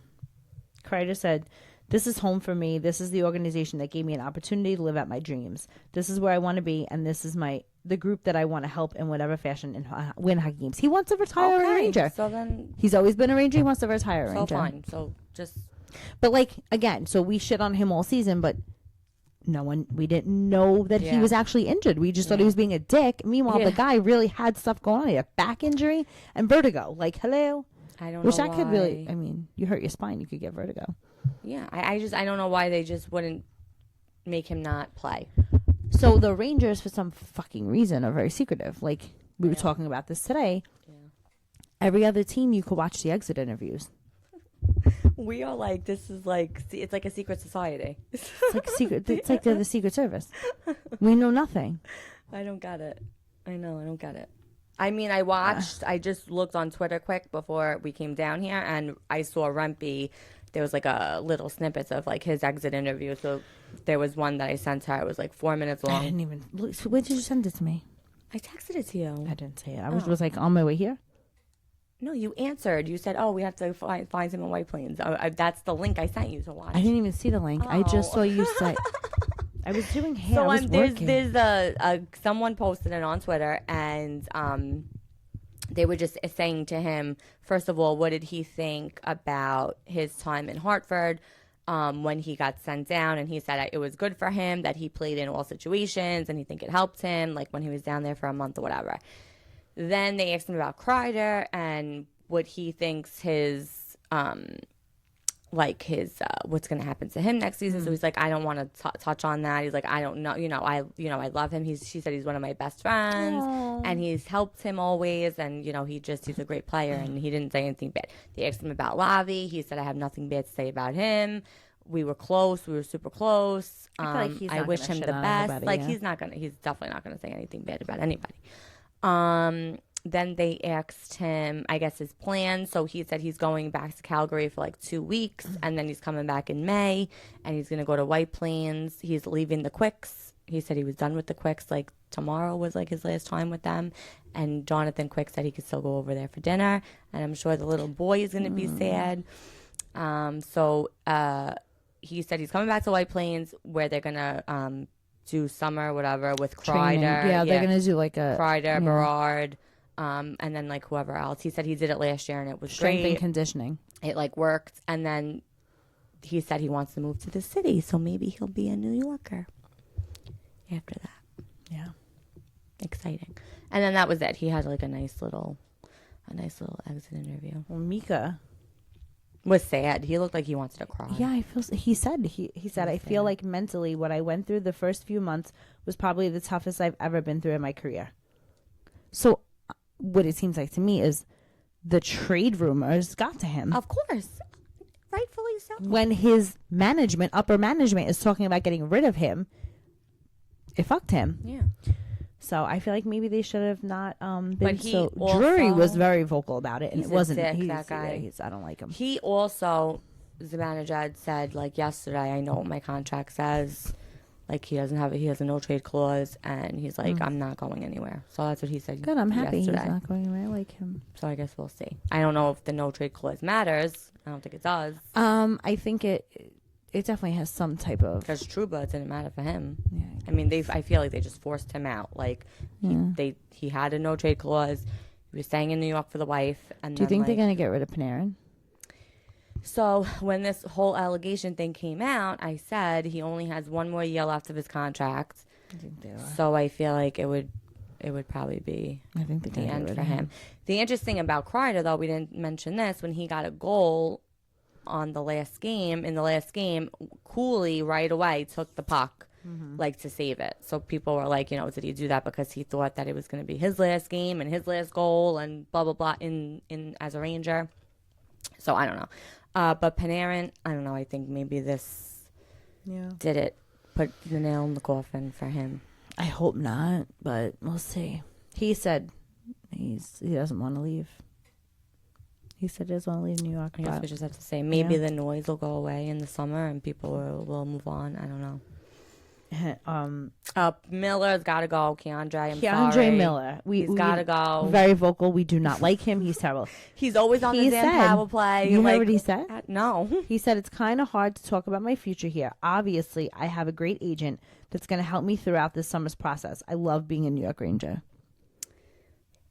Kreider said, "This is home for me. This is the organization that gave me an opportunity to live out my dreams. This is where I want to be, and this is the group that I want to help in whatever fashion and win hockey games." He wants to retire a Ranger. So then he's always been a Ranger. He wants to retire a Ranger. So fine. So just. But like again, so we shit on him all season, but we didn't know that he was actually injured. We just thought he was being a dick. Meanwhile, the guy really had stuff going on. He had a back injury and vertigo. Like, hello. I don't know why. Could really. I mean, you hurt your spine, you could get vertigo. Yeah, I don't know why they just wouldn't make him not play. So the Rangers, for some fucking reason, are very secretive. Like, we were talking about this today. Yeah. Every other team, you could watch the exit interviews. We are like, this is like, it's like a secret society. It's like secret. It's like they're the Secret Service. We know nothing. I don't get it. I don't get it. I mean, I just looked on Twitter quick before we came down here, and I saw Rempe. There was like a little snippets of like his exit interview. So there was one that I sent her. It was like 4 minutes long. I didn't even. When did you send it to me? I texted it to you. I didn't see it. I was like on my way here. No, you answered. You said, "Oh, we have to find him in White Plains." That's the link I sent you to watch. I didn't even see the link. I just saw you say. I was doing hair. So I was working. There's someone posted it on Twitter, and they were just saying to him, first of all, what did he think about his time in Hartford when he got sent down? And he said it was good for him that he played in all situations, and he think it helped him, like when he was down there for a month or whatever. Then they asked him about Kreider and what he thinks his what's going to happen to him next season. So he's like, I don't want to touch on that. He's like, I don't know. I love him. She said he's one of my best friends. Aww. And he's helped him always. And, he's a great player, and he didn't say anything bad. They asked him about Lavi. He said, I have nothing bad to say about him. We were close. We were super close. I wish him the best. He's definitely not going to say anything bad about anybody. Then they asked him, I guess, his plans. So he said he's going back to Calgary for like 2 weeks, and then he's coming back in May, and he's going to go to White Plains. He's leaving the Quicks. He said he was done with the Quicks. Like, tomorrow was like his last time with them. And Jonathan Quick said he could still go over there for dinner. And I'm sure the little boy is going to be sad. So he said he's coming back to White Plains, where they're going to do summer, whatever, with Kreider. Yeah, they're going to do like a... Kreider, Berard, and then like whoever else. He said he did it last year, and it was strength great. And conditioning. It like worked. And then he said he wants to move to the city, so maybe he'll be a New Yorker after that. Yeah. Exciting. And then that was it. He had like a nice little exit interview. Well, Mika was sad. He looked like he wanted to cry. Yeah, he said I feel like mentally what I went through the first few months was probably the toughest I've ever been through in my career. So what it seems like to me is the trade rumors got to him. Of course. Rightfully so. When his upper management is talking about getting rid of him, it fucked him. Yeah. So I feel like maybe they should have not been but so. Drury was very vocal about it, and it wasn't. That guy. I don't like him. He also, the manager had said like yesterday, I know what my contract says. Like he has a no trade clause, and he's like, I'm not going anywhere. So that's what he said. Good, I'm happy yesterday. He's not going anywhere. I like him. So I guess we'll see. I don't know if the no trade clause matters. I don't think it does. I think it definitely has some type of. Because True Blood didn't matter for him. Yeah, I mean, I feel like they just forced him out. Like he had a no trade clause. He was staying in New York for the wife. And do you think they're gonna get rid of Panarin? So when this whole allegation thing came out, I said he only has one more year left of his contract. I think they are. So I feel like it would probably be the end for him. The interesting about Kreider, though, we didn't mention this, when he got a goal in the last game, Cooley right away took the puck like to save it. So people were like, did he do that because he thought that it was going to be his last game and his last goal and blah blah blah in as a Ranger? So I don't know. But Panarin, I don't know. I think maybe this did it, put the nail in the coffin for him. I hope not, but we'll see. He said he doesn't want to leave. He said he doesn't want to leave New York. I guess we just have to say maybe the noise will go away in the summer and people will move on. I don't know. Miller's got to go. Keandre Miller. He's got to go. Very vocal. We do not like him. He's terrible. He's always on the damn power play. You heard what he said? No. He said, it's kind of hard to talk about my future here. Obviously, I have a great agent that's going to help me throughout this summer's process. I love being a New York Ranger.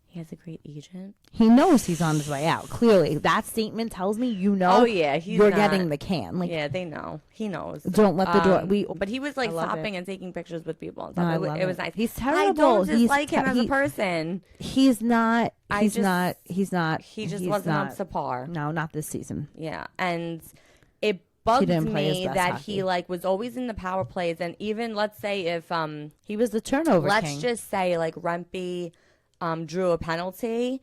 He has a great agent. He knows he's on his way out. Clearly, that statement tells me Oh yeah, you're getting the can. Like, yeah, they know. He knows. Don't let the door. But he was like stopping and taking pictures with people and stuff. No, it was nice. He's terrible. I don't dislike him as a person. He's not. He just wasn't up to par. No, not this season. Yeah, and it bugged me that hockey. He like was always in the power plays, and even let's say if he was the turnover king. Let's just say like Rempe drew a penalty.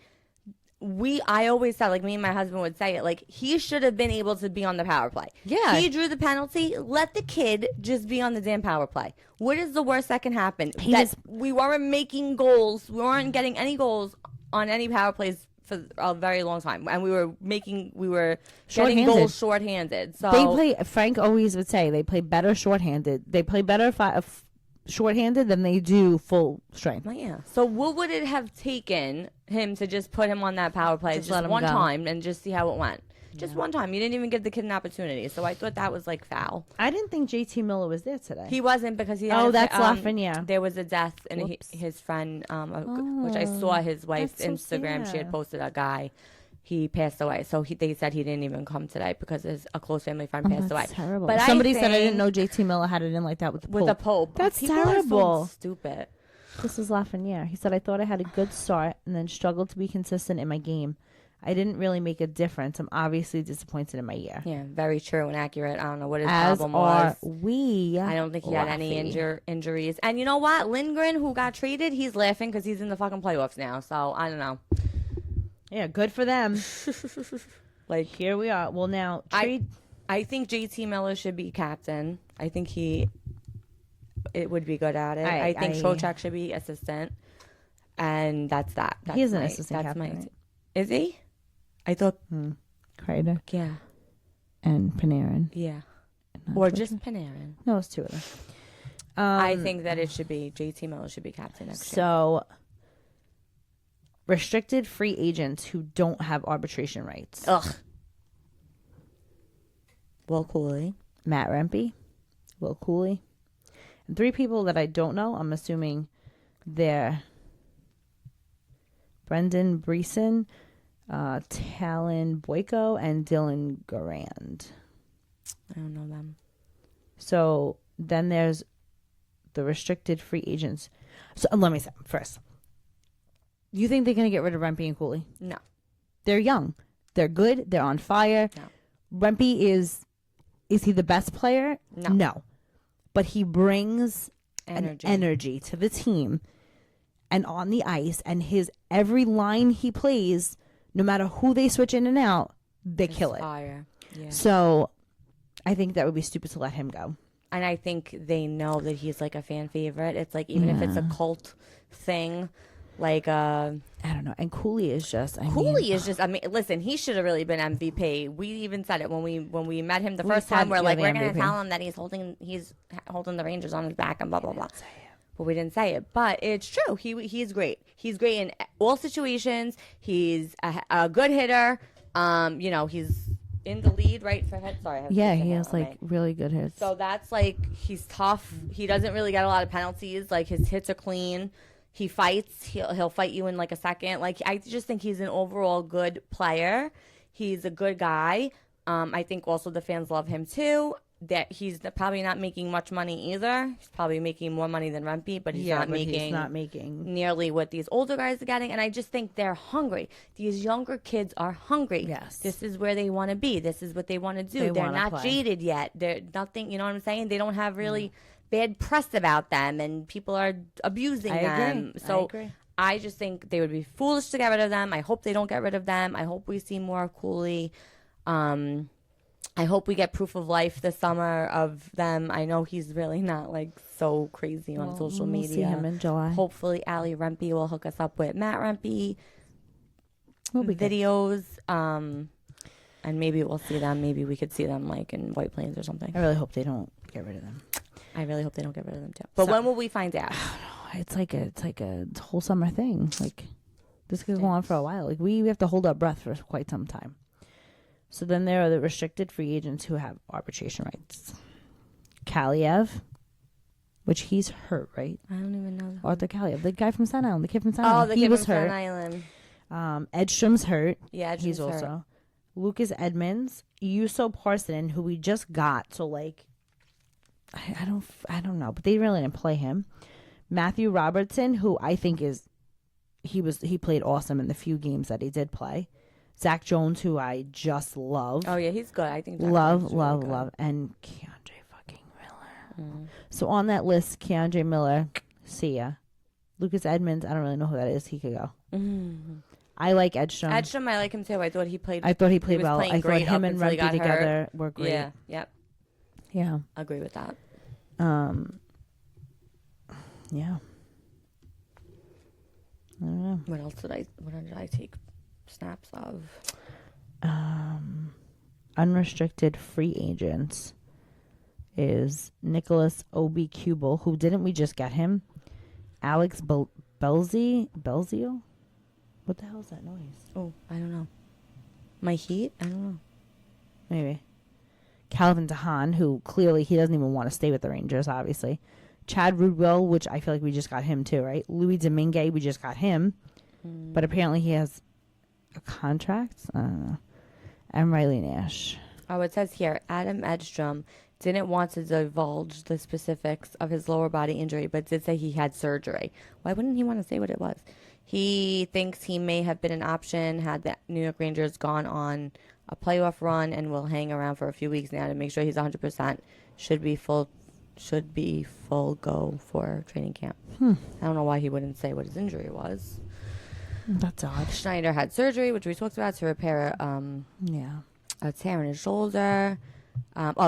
I always said, like me and my husband would say it, like he should have been able to be on the power play. Yeah. He drew the penalty. Let the kid just be on the damn power play. What is the worst that can happen? We weren't making goals. We weren't getting any goals on any power plays for a very long time. And we were getting goals shorthanded. So Frank always would say they play better shorthanded. They play better shorthanded than they do full strength. Yeah. So what would it have taken him to just put him on that power play just one time and just see how it went? Just one time. You didn't even give the kid an opportunity. So I thought that was like foul. I didn't think JT Miller was there today. He wasn't because he had that's Lafreniere. There was a death and his friend, which I saw his wife's Instagram. She had posted a guy. He passed away. So they said he didn't even come today because a close family friend passed away. Terrible. But somebody said I didn't know JT Miller had it in like that with the Pope. With the Pope. That's People terrible. Are so stupid. This is Lafreniere. He said, I thought I had a good start and then struggled to be consistent in my game. I didn't really make a difference. I'm obviously disappointed in my year. Yeah, very true and accurate. I don't know what his problem was. We. I don't think he had any injuries. And you know what? Lindgren, who got traded, he's laughing because he's in the fucking playoffs now. So I don't know. Yeah, good for them. Like, here we are. Well, now, I think JT Miller should be captain. I think it would be good at it. I think Trocheck should be assistant. And that's that. He's an assistant captain. Right? Is he? I thought. Kreider. Yeah. And Panarin. Yeah. Or just Panarin. No, it's two of them. I think that it should be JT Miller should be captain next year. So, restricted free agents who don't have arbitration rights. Ugh. Will Cooley. Matt Rempe. Will Cooley. And three people that I don't know. I'm assuming they're Brendan Breeson, Talon Boyko, and Dylan Garand. I don't know them. So then there's the restricted free agents So let me say first. You think they're going to get rid of Rempe and Cooley? No. They're young. They're good. They're on fire. No. Rempe is he the best player? No. But he brings an energy to the team and on the ice, and his every line he plays, no matter who they switch in and out, they kill it. Fire. Yeah. So I think that would be stupid to let him go. And I think they know that he's like a fan favorite. It's like, even if it's a cult thing, like I don't know. And Cooley is just I mean, listen, he should have really been MVP. We even said it when we met him the first time. We're like, we're gonna tell him that he's holding the Rangers on his back and blah blah blah. But we didn't say it. But it's true. He's great. He's great in all situations. He's a good hitter. He's in the lead, right, for hit. Sorry. He has like really good hits. So that's like, he's tough. He doesn't really get a lot of penalties. Like, his hits are clean. He fights. He'll fight you in like a second. Like, I just think he's an overall good player. He's a good guy. I think also the fans love him too. That he's probably not making much money either. He's probably making more money than Rempe, but he's not making nearly what these older guys are getting. And I just think they're hungry. These younger kids are hungry. Yes. This is where they want to be. This is what they want to do. They're not jaded yet. They're nothing, you know what I'm saying? They don't have really bad press about them, and people are abusing them. Agree. So I just think they would be foolish to get rid of them. I hope they don't get rid of them. I hope we see more of Cooley. I hope we get proof of life this summer of them. I know he's really not like so crazy on social media. We'll see him in July. Hopefully, Ali Rempe will hook us up with Matt Rempe videos. And maybe we'll see them. Maybe we could see them like in White Plains or something. I really hope they don't get rid of them. I really hope they don't get rid of them too. But when will we find out? I don't know. It's like a whole summer thing. Like, this could go on for a while. Like, we have to hold our breath for quite some time. So then there are the restricted free agents who have arbitration rights. Kaliev, which he's hurt, right? I don't even know. Arthur Kaliev, the guy from Staten Island, the kid from Staten Island. Oh, the kid from Staten Island. Edstrom's hurt. Yeah, he's also hurt. Lucas Edmonds, Juuso Parssinen, who we just got. So like, I don't know, but they really didn't play him. Matthew Robertson, who I think he played awesome in the few games that he did play. Zach Jones, who I just love. Oh, yeah, he's good. I think love. And Keandre fucking Miller. So on that list, Keandre Miller, see ya. Lucas Edmonds, I don't really know who that is. He could go. I like Edstrom. Edstrom, I like him too. I thought he played well. I thought him and Rempe together were great. Yeah, yep. Yeah. Agree with that. Yeah. I don't know. What did I take snaps of? Unrestricted free agents is Nicholas Obi-Kubel, who didn't we just get him? Alex Belzio? What the hell is that noise? Oh, I don't know. My heat? I don't know. Maybe. Calvin DeHaan, who clearly he doesn't even want to stay with the Rangers, obviously. Chad Rudwell, which I feel like we just got him too, right? Louis Domingue, we just got him. But apparently he has a contract. I don't know. And Riley Nash. Oh, it says here, Adam Edstrom didn't want to divulge the specifics of his lower body injury, but did say he had surgery. Why wouldn't he want to say what it was? He thinks he may have been an option had the New York Rangers gone on a playoff run and will hang around for a few weeks now to make sure he's 100%. Should be full go for training camp. I don't know why he wouldn't say what his injury was. That's odd. Schneider had surgery, which we talked about, to repair a tear in his shoulder.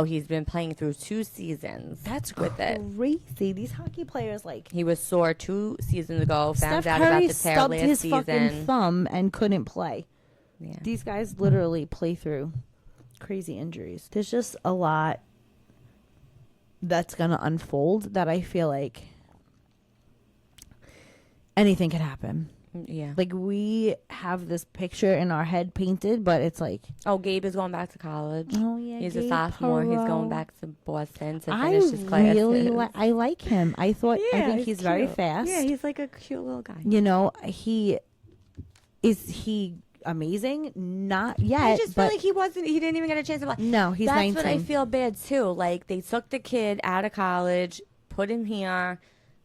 He's been playing through 2 seasons. That's crazy. These hockey players, like, he was sore 2 seasons ago. Found Steph out Curry about the tear stubbed last his season. fucking thumb and couldn't play. Yeah. These guys literally play through crazy injuries. There's just a lot that's gonna unfold that I feel like anything could happen. Yeah. Like, we have this picture in our head painted, but it's like... Oh, Gabe is going back to college. Oh, yeah, he's Gabe a sophomore. Perot. He's going back to Boston to finish his classes. I like him. I think he's very fast. Yeah, he's like a cute little guy. You know, is he amazing? Not yet. I just feel like he didn't even get a chance to play. No, he's 19. That's what I feel bad, too. Like, they took the kid out of college, put him here,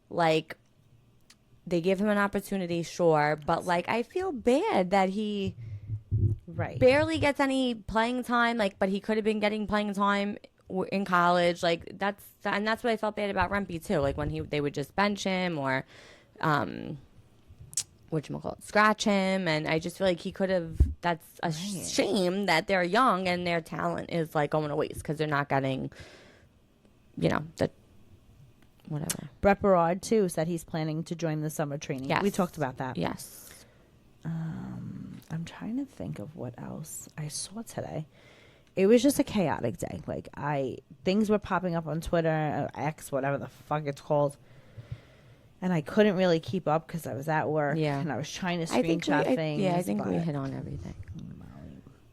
like... they give him an opportunity, sure, but like I feel bad that he barely gets any playing time. Like, but he could have been getting playing time in college. Like that's what I felt bad about Rempe too. Like when they would just bench him or scratch him, and I just feel like he could have. That's a shame that they're young and their talent is like going to waste because they're not getting, the whatever. Brett Berard too said he's planning to join the summer training. Yes. We talked about that. Yes. I'm trying to think of what else I saw today. It was just a chaotic day. Like things were popping up on Twitter, or X, whatever the fuck it's called. And I couldn't really keep up because I was at work. Yeah. And I was trying to screenshot things. I think we hit on everything.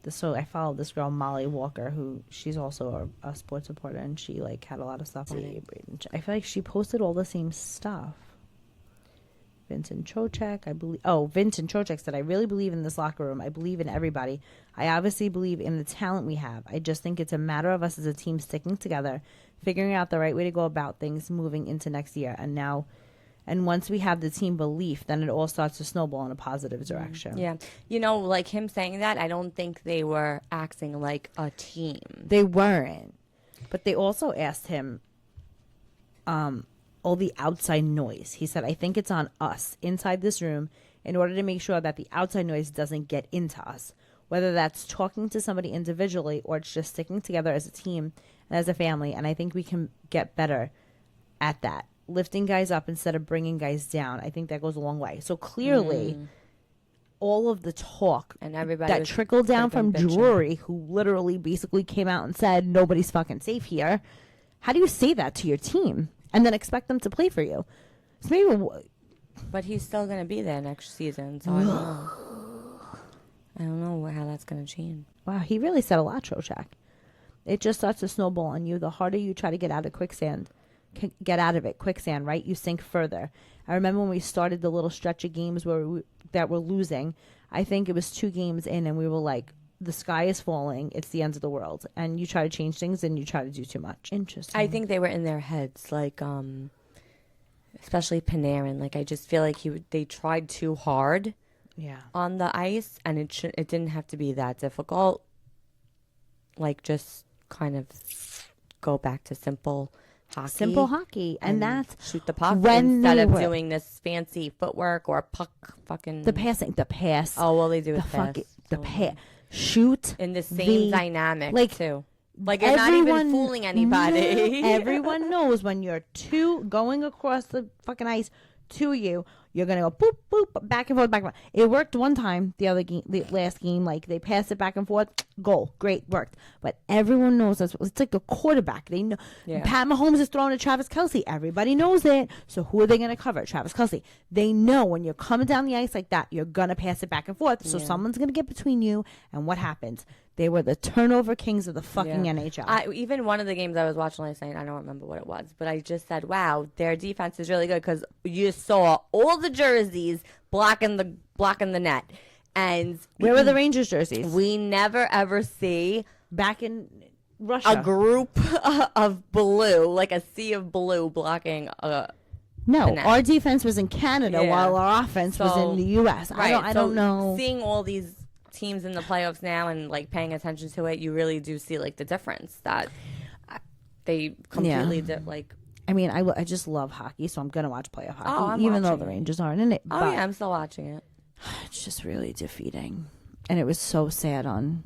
So I followed this girl, Molly Walker, who she's also a sports reporter, and she like had a lot of stuff on it. I feel like she posted all the same stuff. Vincent Trocheck said, I really believe in this locker room. I believe in everybody. I obviously believe in the talent we have. I just think it's a matter of us as a team sticking together, figuring out the right way to go about things moving into next year. And once we have the team belief, then it all starts to snowball in a positive direction. Yeah. Like him saying that, I don't think they were acting like a team. They weren't. But they also asked him all the outside noise. He said, I think it's on us inside this room in order to make sure that the outside noise doesn't get into us, whether that's talking to somebody individually or it's just sticking together as a team and as a family. And I think we can get better at that. Lifting guys up instead of bringing guys down. I think that goes a long way. So clearly, all of the talk and everybody that trickled down from Drury, who literally basically came out and said, nobody's fucking safe here. How do you say that to your team and then expect them to play for you? So maybe, but he's still going to be there next season. So I don't know how that's going to change. Wow, he really said a lot, Trocheck. It just starts to snowball on you. The harder you try to get out of quicksand, right? You sink further. I remember when we started the little stretch of games that we're losing. I think it was 2 games in, and we were like, the sky is falling. It's the end of the world. And you try to change things, and you try to do too much. Interesting. I think they were in their heads, like, especially Panarin. Like, I just feel like they tried too hard on the ice, and it didn't have to be that difficult. Like, just kind of go back to simple hockey, and that's shoot the puck instead of doing this fancy footwork or puck fucking the pass. Oh well, they do the pass. Shoot in the same dynamic too. Like you're not even fooling anybody. Everyone knows when you're two going across the fucking ice to you. You're going to go boop, boop, back and forth. It worked one time, the last game. Like, they passed it back and forth. Goal. Great. Worked. But everyone knows that's it's like a quarterback. They know. Yeah. Pat Mahomes is throwing to Travis Kelce. Everybody knows it. So who are they going to cover? Travis Kelce. They know when you're coming down the ice like that, you're going to pass it back and forth. So someone's going to get between you. And what happens? They were the turnover kings of the fucking NHL. Even one of the games I was watching last night, I don't remember what it was, but I just said, wow, their defense is really good because you saw all the jerseys blocking the net. And where were the Rangers jerseys? We never ever see back in Russia a group of blue, like a sea of blue blocking No, our defense was in Canada while our offense was in the U.S. Right. I don't know. Seeing all these teams in the playoffs now and like paying attention to it, you really do see like the difference that they completely like. I mean, I just love hockey, so I'm gonna watch playoff hockey, even though the Rangers aren't in it. Oh yeah, I'm still watching it. It's just really defeating, and it was so sad on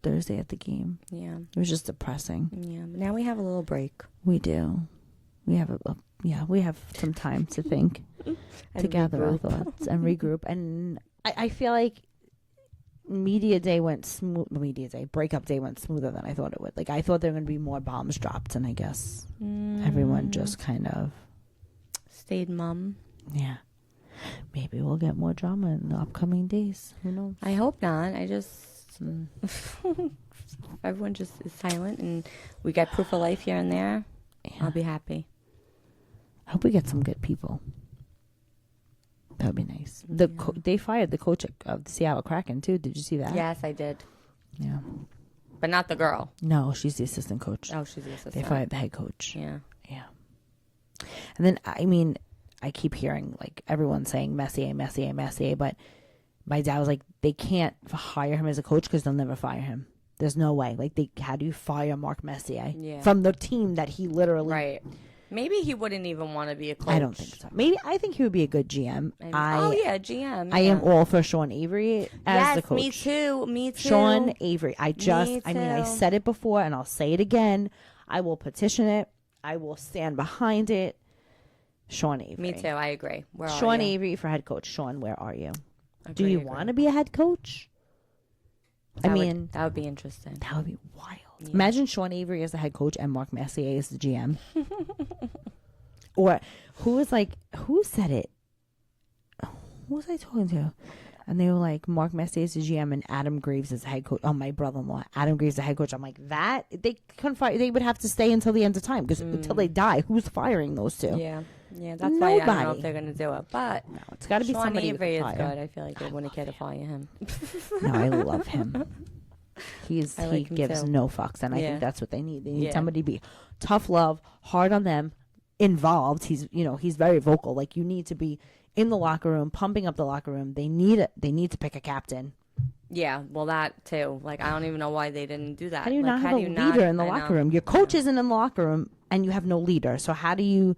Thursday at the game. Yeah, it was just depressing. Yeah, but now we have a little break. We do. We have we have some time to think, to gather our thoughts and regroup. And I feel like Breakup day went smoother than I thought it would. Like, I thought there were going to be more bombs dropped, and I guess everyone just kind of stayed mum. Yeah. Maybe we'll get more drama in the upcoming days. Who knows? I hope not. I just... everyone just is silent, and we get proof of life here and there. Yeah. I'll be happy. I hope we get some good people. That would be nice. They fired the coach of the Seattle Kraken, too. Did you see that? Yes, I did. Yeah. But not the girl. No, she's the assistant coach. Oh, she's the assistant. They fired the head coach. Yeah. Yeah. And then, I mean, I keep hearing like everyone saying Messier, but my dad was like, they can't hire him as a coach because they'll never fire him. There's no way. Like, how do you fire Mark Messier from the team that he literally... Right. Maybe he wouldn't even want to be a coach. I don't think so. Maybe I think he would be a good GM. GM. I am all for Sean Avery as the coach. Me too. Sean Avery. I said it before and I'll say it again. I will petition it. I will stand behind it. Sean Avery. Me too. I agree. Sean Avery for head coach. Sean, where are you? Do you want to be a head coach? That would be interesting. That would be wild. Yeah. Imagine Sean Avery as the head coach and Mark Messier as the GM. Or who said it? Who was I talking to? And they were like, Mark Messier is the GM and Adam Graves is the head coach. Oh, my brother-in-law. Adam Graves is the head coach. I'm like, that? They couldn't fire. They would have to stay until the end of time because until they die, who's firing those two? Yeah. Yeah, that's why I don't know if they're going to do it. But no, it's got to be somebody Avery is good. I feel like they wouldn't care to fire him. No, I love him. He gives no fucks, and I think that's what they need. They need somebody to be tough love, hard on them, involved. He's very vocal. Like, you need to be in the locker room, pumping up the locker room. They need to pick a captain. Yeah, well, that too. Like, I don't even know why they didn't do that. How do you not have a leader in the locker room? Your coach isn't in the locker room, and you have no leader. So how do you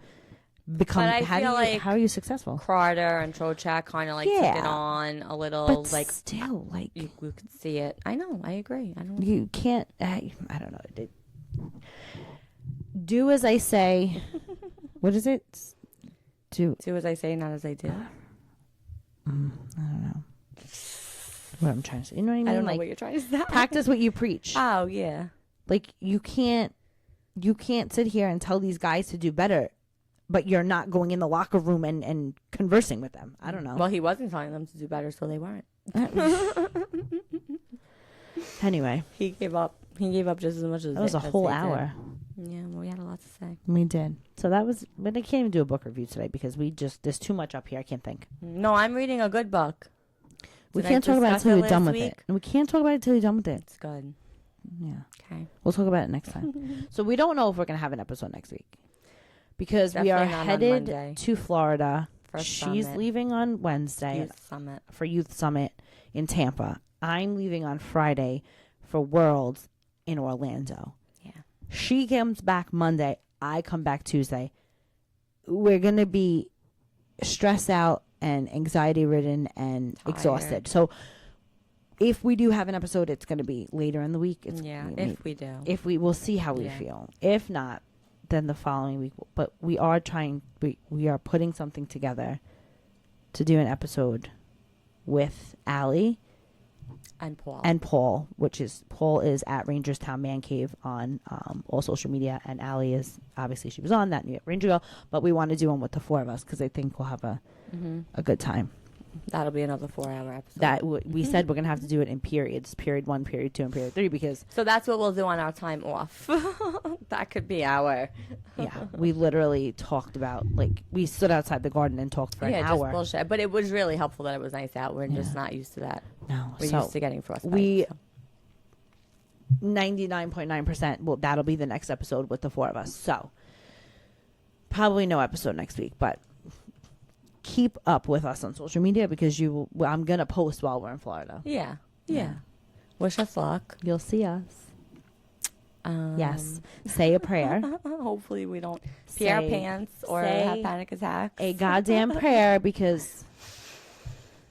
become? How are you successful? Carter and Trocheck kind of like took it on a little, but like still, like you could see it. I know. I agree. You can't. I don't know. Do as I say. What is it? Do as I say, not as I do. I don't know what I'm trying to say. You know what I mean? I don't know what you're trying to say. Practice what you preach. Oh yeah. Like, you can't sit here and tell these guys to do better, but you're not going in the locker room and conversing with them. I don't know. Well, he wasn't telling them to do better, so they weren't. Anyway, he gave up. He gave up just as much as that was a whole hour. Yeah, well, we had a lot to say. We did. So that was, but I can't even do a book review today because there's too much up here. I can't think. No, I'm reading a good book. We can't talk about it until you're done with it. And we can't talk about it until you're done with it. It's good. Yeah. Okay. We'll talk about it next time. So we don't know if we're going to have an episode next week because we are headed to Florida. She's leaving on Wednesday for Youth Summit in Tampa. I'm leaving on Friday for Worlds in Orlando. Yeah. She comes back Monday. I come back Tuesday. We're going to be stressed out and anxiety ridden and exhausted. So if we do have an episode, it's going to be later in the week. If we do. If we'll see how we feel. If not, then the following week. But we are we are putting something together to do an episode with Allie and Paul, Paul is at Rangerstown Man Cave on all social media, and Allie is obviously, she was on that New York Ranger Girl, but we want to do one with the four of us because I think we'll have a good time. That'll be another 4-hour episode. That we said we're gonna have to do it in periods, period 1, period 2, and period 3, because so that's what we'll do on our time off. That could be our. Yeah, we literally talked about, like, we stood outside the garden and talked for an hour. Just bullshit. But it was really helpful that it was nice out. We're just not used to that. No, we're used to getting frostbite. 99.9%. Well, that'll be the next episode with the four of us. So probably no episode next week, but keep up with us on social media because I'm gonna post while we're in Florida. Yeah. Wish us luck. You'll see us. Yes. Say a prayer. Hopefully we don't pee our pants or have panic attacks. A goddamn prayer, because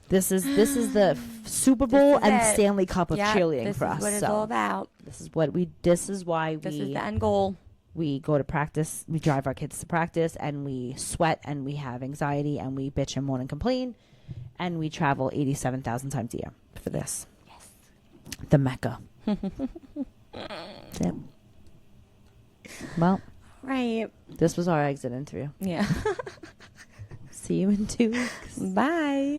this is the Super Bowl and Stanley Cup of cheerleading for us. This is what it's all about. This is why this is the end goal. We go to practice, we drive our kids to practice, and we sweat, and we have anxiety, and we bitch and moan and complain, and we travel 87,000 times a year for this. Yes. The Mecca. Yep. Well. Right. This was our exit interview. Yeah. See you in 2 weeks. Bye.